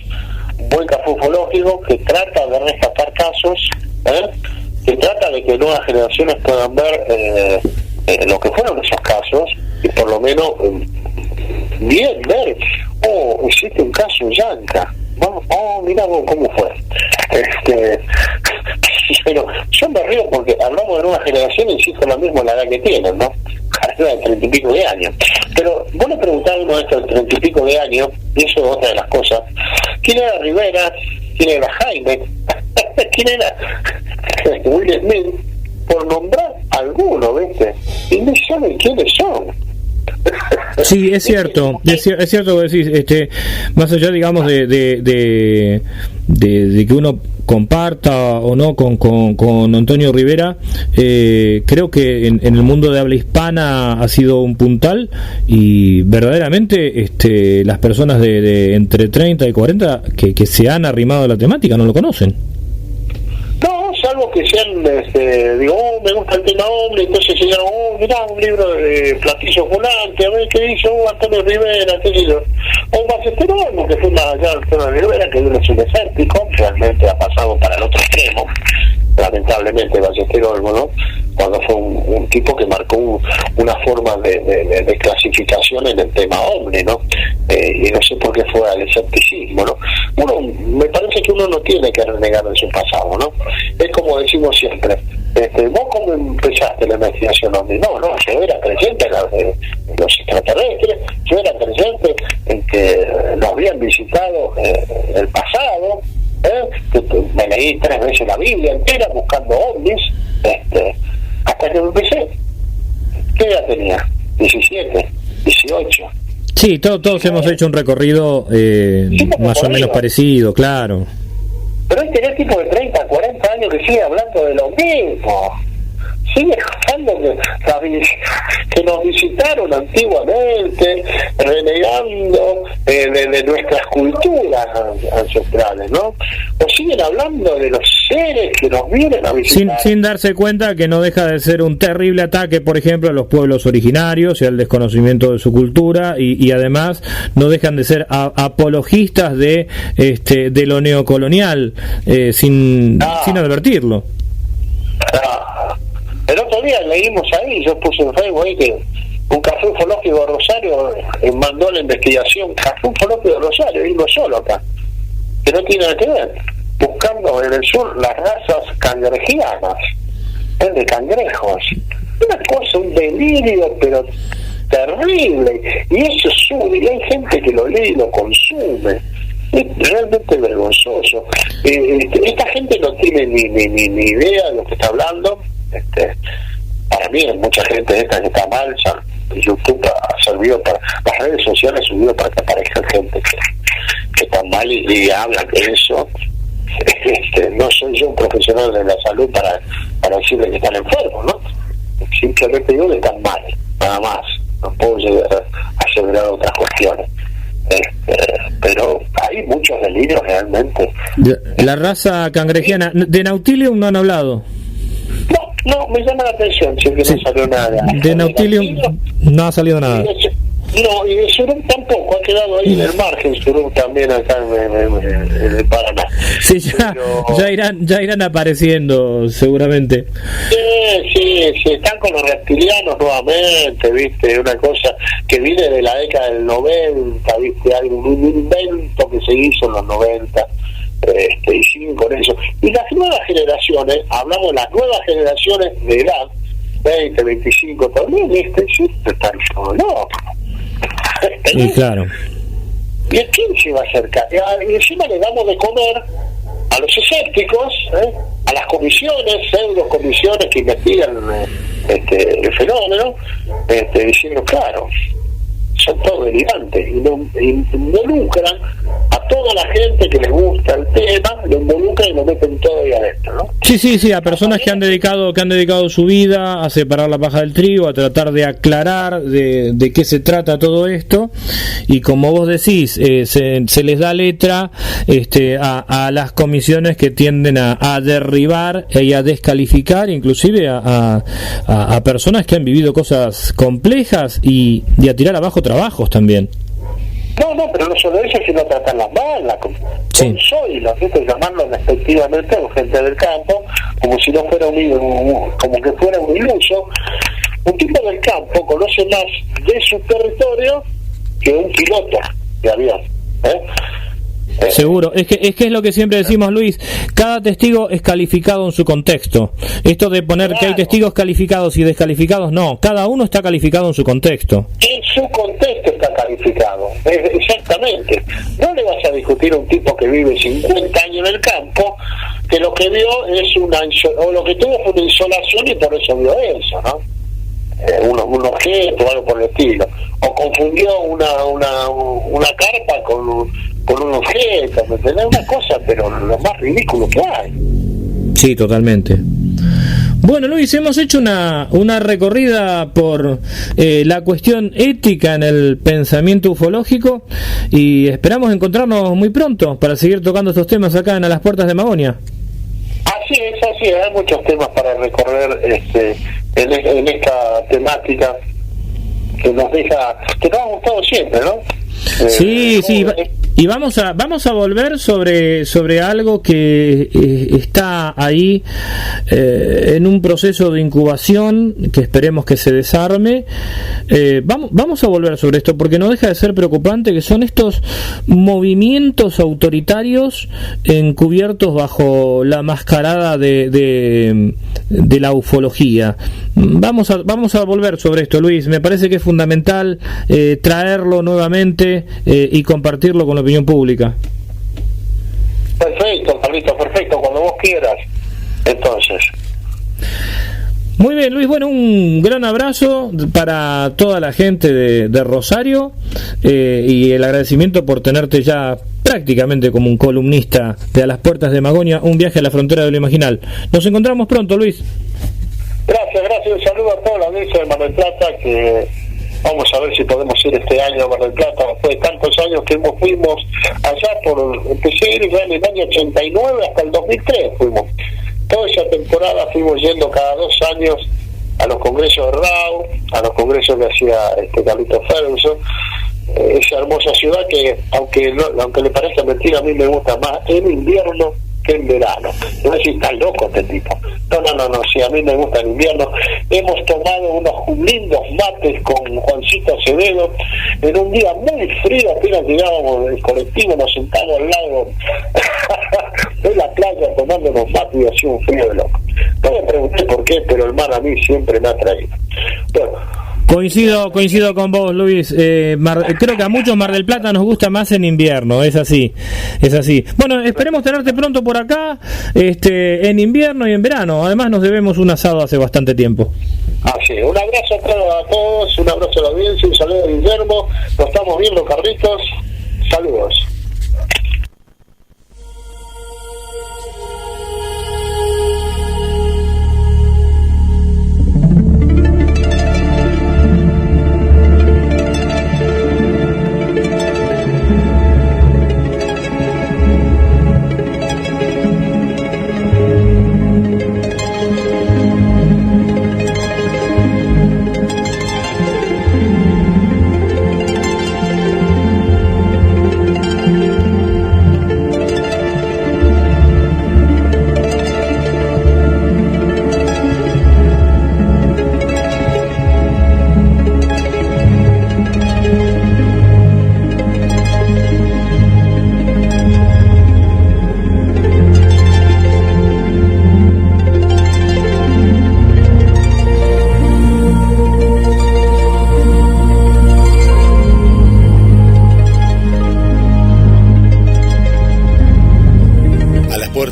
un buen café ufológico que trata de rescatar casos, que trata de que nuevas generaciones puedan ver lo que fueron esos casos, y por lo menos bien ver, existe un caso en Yanca, mirá cómo fue. Pero yo me río porque hablamos de nueva generación y insisto lo mismo la edad que tienen, ¿no? De 30 y pico de años. Pero vos le preguntás a uno de estos 30 y pico de años, y eso es otra de las cosas, ¿quién era Rivera? ¿Quién era Jaime? ¿Quién era Will Smith? Por nombrar alguno, ¿viste? Y no saben quiénes son. Sí, es cierto que decís, más allá, digamos, de que uno comparta o no con Antonio Rivera, creo que en el mundo de habla hispana ha sido un puntal, y verdaderamente las personas de entre 30 y 40 que se han arrimado a la temática no lo conocen. No, salvo que sean, me gusta el tema hombre, entonces se llama, mirá, un libro de Platillo Volante, a ver qué hizo Antonio Rivera, qué hizo. O Ballester Olmo, que fue más allá de Antonio Rivera, que es un escéptico, realmente ha pasado para el otro extremo, lamentablemente, Ballester Olmo, ¿no? Cuando fue un tipo que marcó una forma de clasificación en el tema hombre, ¿no? Y no sé por qué fue al escepticismo, ¿no? Me parece que uno no tiene que renegar de su pasado, ¿no? Es como decimos siempre, ¿vos cómo empezaste la investigación hombre? No, yo era creyente en los extraterrestres, yo era creyente en que nos habían visitado en el pasado, me leí 3 veces la Biblia entera buscando ovnis, hasta que me empecé. ¿Qué edad tenía? 17, 18. Sí, todos hemos hecho un recorrido más o menos parecido, claro. Pero hay tener tipo de 30, 40 años que sigue hablando de lo mismo. Sigue hablando que nos visitaron antiguamente, renegando de nuestras culturas ancestrales, ¿no? O siguen hablando de los seres que nos vienen a visitar. Sin darse cuenta que no deja de ser un terrible ataque, por ejemplo, a los pueblos originarios y al desconocimiento de su cultura, y además no dejan de ser apologistas de lo neocolonial, sin advertirlo. El otro día leímos ahí, yo puse en Facebook ahí que un café ufológico de Rosario mandó la investigación, café ufológico de Rosario, y no solo acá, que no tiene nada que ver, buscando en el sur las razas cangrejianas, de cangrejos, una cosa, un delirio, pero terrible, y eso sube, y hay gente que lo lee y lo consume. Es realmente vergonzoso. Esta gente no tiene ni idea de lo que está hablando. Para mí, mucha gente esta que está mal, YouTube ha servido para, las redes sociales han servido para que aparezcan gente que está mal y hablan de eso. No soy yo un profesional de la salud para decirle que están enfermos, ¿no? Simplemente digo que están mal, nada más. No puedo llegar a asegurar otras cuestiones. Pero hay muchos delirios realmente. La raza cangrejiana, de Nautilium no han hablado. No, me llama la atención, sí que Sí. no salió nada. De Nautilium no ha salido nada. No, y de Surum tampoco, ha quedado ahí en el margen, Surum también acá en el Paraná. Sí, ya irán apareciendo seguramente. Sí, están con los reptilianos nuevamente, viste, una cosa que viene de la década del 90, viste, un invento que se hizo en los 90, y siguen con eso. Y las nuevas generaciones, hablamos de las nuevas generaciones de edad, 20, 25, también, viste, sí, están no. Y claro. ¿Y a quién se va a acercar? Y encima le damos de comer a los escépticos, a las comisiones, pseudo comisiones que investigan el fenómeno, diciendo, claro, son todos delirantes, y involucran a toda la gente que les gusta el tema, lo involucran y lo meten todo ahí adentro, ¿no? Sí, a personas que han dedicado su vida a separar la paja del trigo, a tratar de aclarar de qué se trata todo esto, y como vos decís, se les da letra a las comisiones que tienden a derribar y a descalificar, inclusive a personas que han vivido cosas complejas y a tirar abajo trabajos también. No, pero no solo eso, sino tratarlas mal, con soy, los que llamarlos respectivamente a la gente del campo, como si no fuera como que fuera un iluso. Un tipo del campo conoce más de su territorio que un piloto de avión. Seguro, es que es lo que siempre decimos, Luis, cada testigo es calificado en su contexto. Esto de poner que hay testigos calificados y descalificados, no, cada uno está calificado en su contexto. En su contexto está calificado, exactamente. No le vas a discutir a un tipo que vive 50 años en el campo, que lo que vio es o lo que tuvo fue una insolación y por eso vio eso, ¿no? Un objeto o algo por el estilo, o confundió una carpa con un objeto, ¿me entendés? Una cosa, pero lo más ridículo que hay. Sí, totalmente. Bueno, Luis, hemos hecho una recorrida por la cuestión ética en el pensamiento ufológico y esperamos encontrarnos muy pronto para seguir tocando estos temas acá en A las Puertas de Magonia. Así es, hay muchos temas para recorrer en esta temática que nos ha gustado siempre, ¿no? Sí, y vamos a volver sobre algo que está ahí en un proceso de incubación que esperemos que se desarme. Vamos a volver sobre esto porque no deja de ser preocupante, que son estos movimientos autoritarios encubiertos bajo la mascarada de la ufología. Vamos a volver sobre esto, Luis. Me parece que es fundamental traerlo nuevamente y compartirlo con la opinión pública. Perfecto, Carlitos, perfecto, cuando vos quieras. Entonces, muy bien, Luis, bueno, un gran abrazo para toda la gente de Rosario y el agradecimiento por tenerte ya prácticamente como un columnista de A las Puertas de Magonia, un viaje a la frontera de lo imaginal. Nos encontramos pronto, Luis. Gracias, un saludo a toda la audiencia de Mar del Plata, que vamos a ver si podemos ir este año a Mar del Plata, después de tantos años que fuimos allá empecé a ir ya en el año 89 hasta el 2003 fuimos. Toda esa temporada fuimos yendo cada 2 años a los congresos de RAU, a los congresos que hacía Carlitos Ferguson, esa hermosa ciudad que, aunque le parezca mentira, a mí me gusta más en invierno que en verano. No sé si está loco este tipo. No, sí, a mí me gusta el invierno. Hemos tomado unos lindos mates con Juancito Acevedo en un día muy frío, apenas llegábamos del colectivo, nos sentamos al lado de la playa tomando unos mates y hacía un frío de loco. No me pregunté por qué, pero el mar a mí siempre me ha traído. Bueno, Coincido con vos, Luis. Creo que a muchos Mar del Plata nos gusta más en invierno, es así. Bueno, esperemos tenerte pronto por acá, en invierno y en verano. Además nos debemos un asado hace bastante tiempo. Así, un abrazo a todos, un abrazo a la audiencia, un saludo a Guillermo. Nos estamos viendo, Carlitos. Saludos.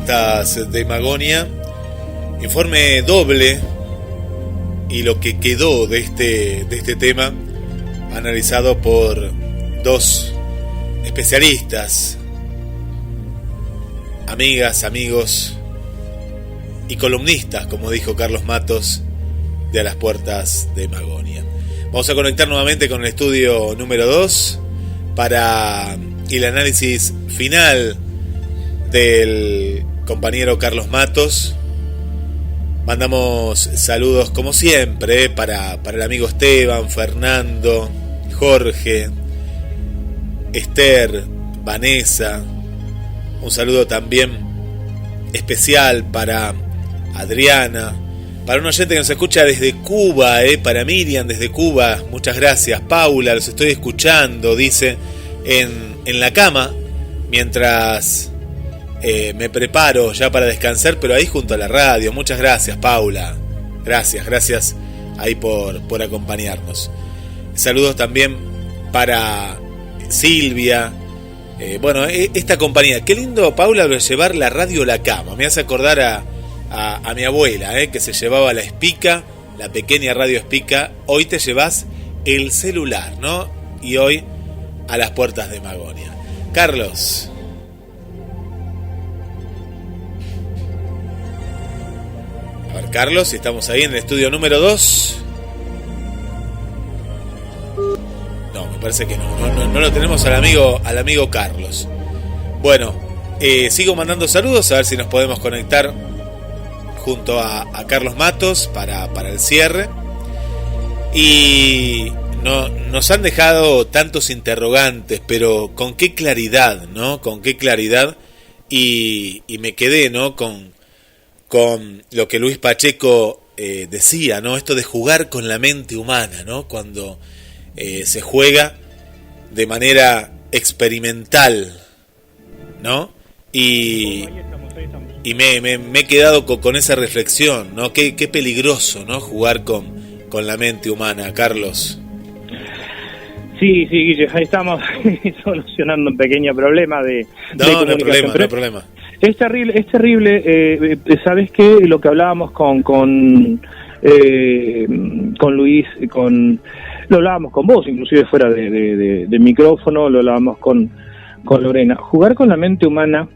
puertas de Magonia. Informe doble y lo que quedó de este tema, analizado por dos especialistas, amigas, amigos y columnistas, como dijo Carlos Matos, de A las Puertas de Magonia. Vamos a conectar nuevamente con el estudio número 2 para el análisis final del compañero Carlos Matos. Mandamos saludos como siempre para el amigo Esteban, Fernando, Jorge, Esther, Vanessa. Un saludo también especial para Adriana, para un oyente que nos escucha desde Cuba, para Miriam desde Cuba. Muchas gracias. Paula, los estoy escuchando, dice, en la cama, mientras me preparo ya para descansar, pero ahí junto a la radio. Muchas gracias, Paula. Gracias ahí por acompañarnos. Saludos también para Silvia. Bueno, esta compañía. Qué lindo, Paula, de llevar la radio a la cama. Me hace acordar a mi abuela, que se llevaba la Espica, la pequeña radio Espica. Hoy te llevas el celular, ¿no? Y hoy A las Puertas de Magonia. Carlos. A ver, Carlos, estamos ahí en el estudio número 2. No, me parece que no lo tenemos al amigo Carlos. Bueno, sigo mandando saludos, a ver si nos podemos conectar junto a Carlos Matos para el cierre. Y nos han dejado tantos interrogantes, pero con qué claridad, ¿no? Con qué claridad. Y me quedé, ¿no? Con lo que Luis Pacheco decía, ¿no? Esto de jugar con la mente humana, ¿no? Cuando se juega de manera experimental, ¿no? Y me he quedado con esa reflexión, ¿no? Qué peligroso, ¿no? Jugar con la mente humana, Carlos. Sí, Guille, ahí estamos solucionando un pequeño problema de no hay problema. Es terrible. ¿Sabes qué? Lo que hablábamos con Luis, lo hablábamos con vos, inclusive fuera de micrófono, lo hablábamos con Lorena. Jugar con la mente humana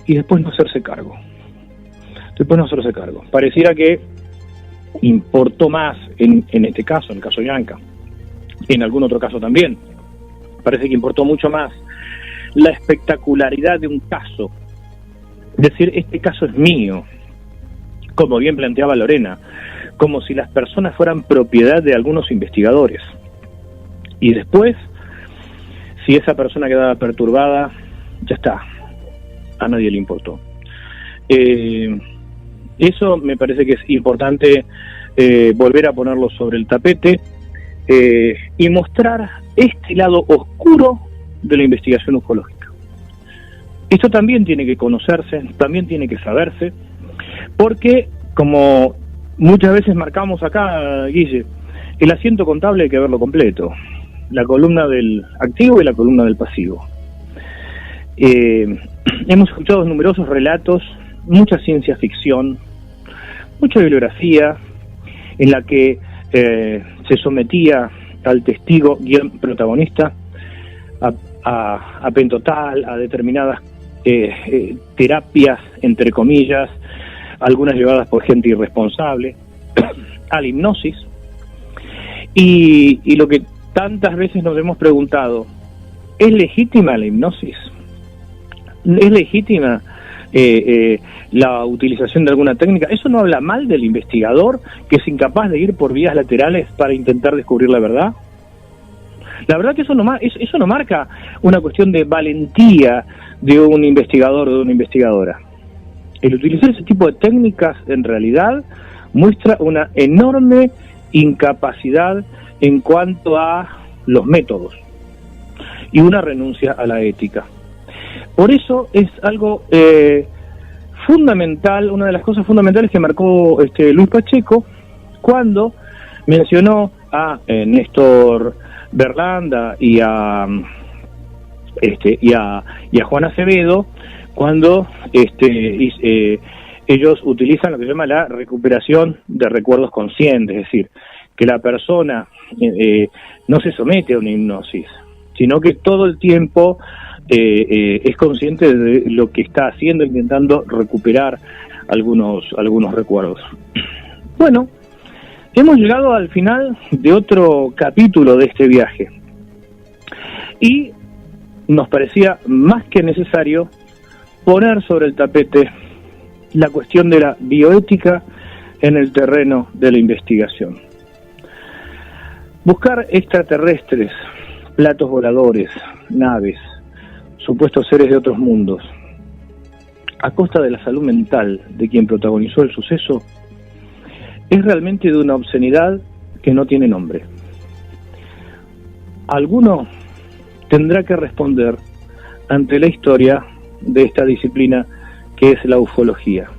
y después no hacerse cargo. Pareciera que importó más en este caso, en el caso Yanka, en algún otro caso también. Parece que importó mucho más la espectacularidad de un caso. Decir, este caso es mío, como bien planteaba Lorena, como si las personas fueran propiedad de algunos investigadores. Y después, si esa persona quedaba perturbada, ya está, a nadie le importó. Eso me parece que es importante volver a ponerlo sobre el tapete y mostrar este lado oscuro de la investigación ufológica. Esto también tiene que conocerse, también tiene que saberse, porque, como muchas veces marcamos acá, Guille, el asiento contable hay que verlo completo, la columna del activo y la columna del pasivo. Hemos escuchado numerosos relatos, mucha ciencia ficción, mucha bibliografía, en la que se sometía al testigo guión protagonista a pentotal, a determinadas terapias, entre comillas, algunas llevadas por gente irresponsable, a la hipnosis. Y lo que tantas veces nos hemos preguntado, ¿es legítima la hipnosis? ¿Es legítima la utilización de alguna técnica? ¿Eso no habla mal del investigador que es incapaz de ir por vías laterales para intentar descubrir la verdad? La verdad que eso no marca una cuestión de valentía de un investigador o de una investigadora. El utilizar ese tipo de técnicas en realidad muestra una enorme incapacidad en cuanto a los métodos y una renuncia a la ética. Por eso es algo fundamental, una de las cosas fundamentales que marcó Luis Pacheco cuando mencionó a Néstor Berlanda y a Juan Acevedo, cuando ellos utilizan lo que se llama la recuperación de recuerdos conscientes, es decir, que la persona no se somete a una hipnosis, sino que todo el tiempo es consciente de lo que está haciendo, intentando recuperar algunos recuerdos. Bueno, hemos llegado al final de otro capítulo de este viaje y nos parecía más que necesario poner sobre el tapete la cuestión de la bioética en el terreno de la investigación. Buscar extraterrestres, platos voladores, naves, supuestos seres de otros mundos, a costa de la salud mental de quien protagonizó el suceso, es realmente de una obscenidad que no tiene nombre. Alguno tendrá que responder ante la historia de esta disciplina que es la ufología.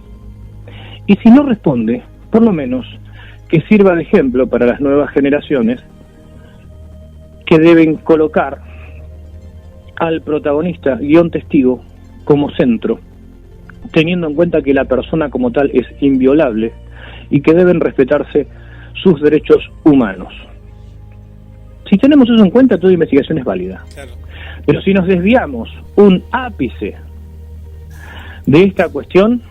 Y si no responde, por lo menos que sirva de ejemplo para las nuevas generaciones que deben colocar al protagonista _testigo como centro, teniendo en cuenta que la persona como tal es inviolable y que deben respetarse sus derechos humanos. Si tenemos eso en cuenta, toda investigación es válida. Claro. Pero si nos desviamos un ápice de esta cuestión,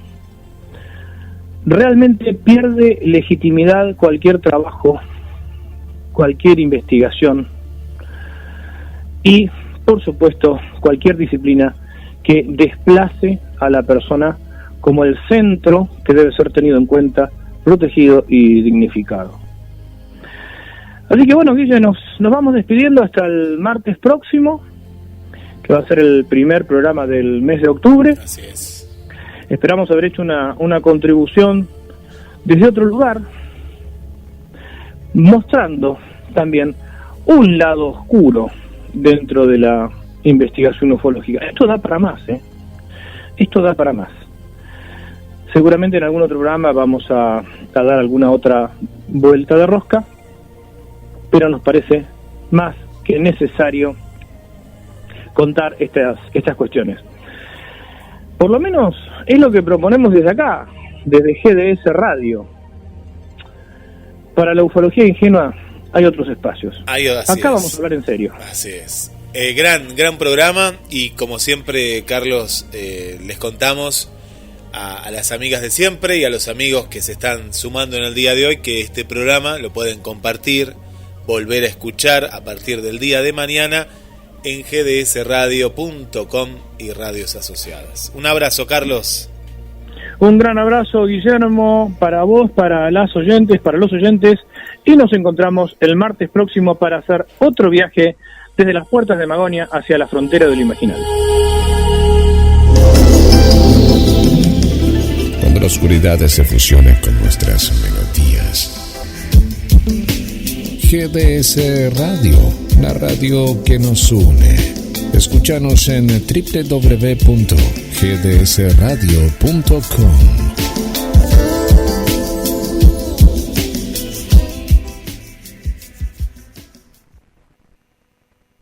realmente pierde legitimidad cualquier trabajo, cualquier investigación y, por supuesto, cualquier disciplina que desplace a la persona como el centro que debe ser tenido en cuenta, protegido y dignificado. Así que bueno, Guille, nos vamos despidiendo hasta el martes próximo, que va a ser el primer programa del mes de octubre. Así es. Esperamos haber hecho una contribución desde otro lugar, mostrando también un lado oscuro dentro de la investigación ufológica. Esto da para más, Esto da para más. Seguramente en algún otro programa vamos a dar alguna otra vuelta de rosca, pero nos parece más que necesario contar estas cuestiones. Por lo menos es lo que proponemos desde acá, desde GDS Radio. Para la ufología ingenua hay otros espacios. Acá vamos a hablar en serio. Así es. Gran programa, y como siempre, Carlos, les contamos a las amigas de siempre y a los amigos que se están sumando en el día de hoy que este programa lo pueden compartir, volver a escuchar a partir del día de mañana en gdsradio.com y radios asociadas. Un abrazo, Carlos. Un gran abrazo, Guillermo, para vos, para las oyentes, para los oyentes, y nos encontramos el martes próximo para hacer otro viaje desde las puertas de Magonia hacia la frontera del imaginario. Cuando la oscuridad se fusione con nuestras melodías. GDS Radio, la radio que nos une. Escúchanos en www.gdsradio.com.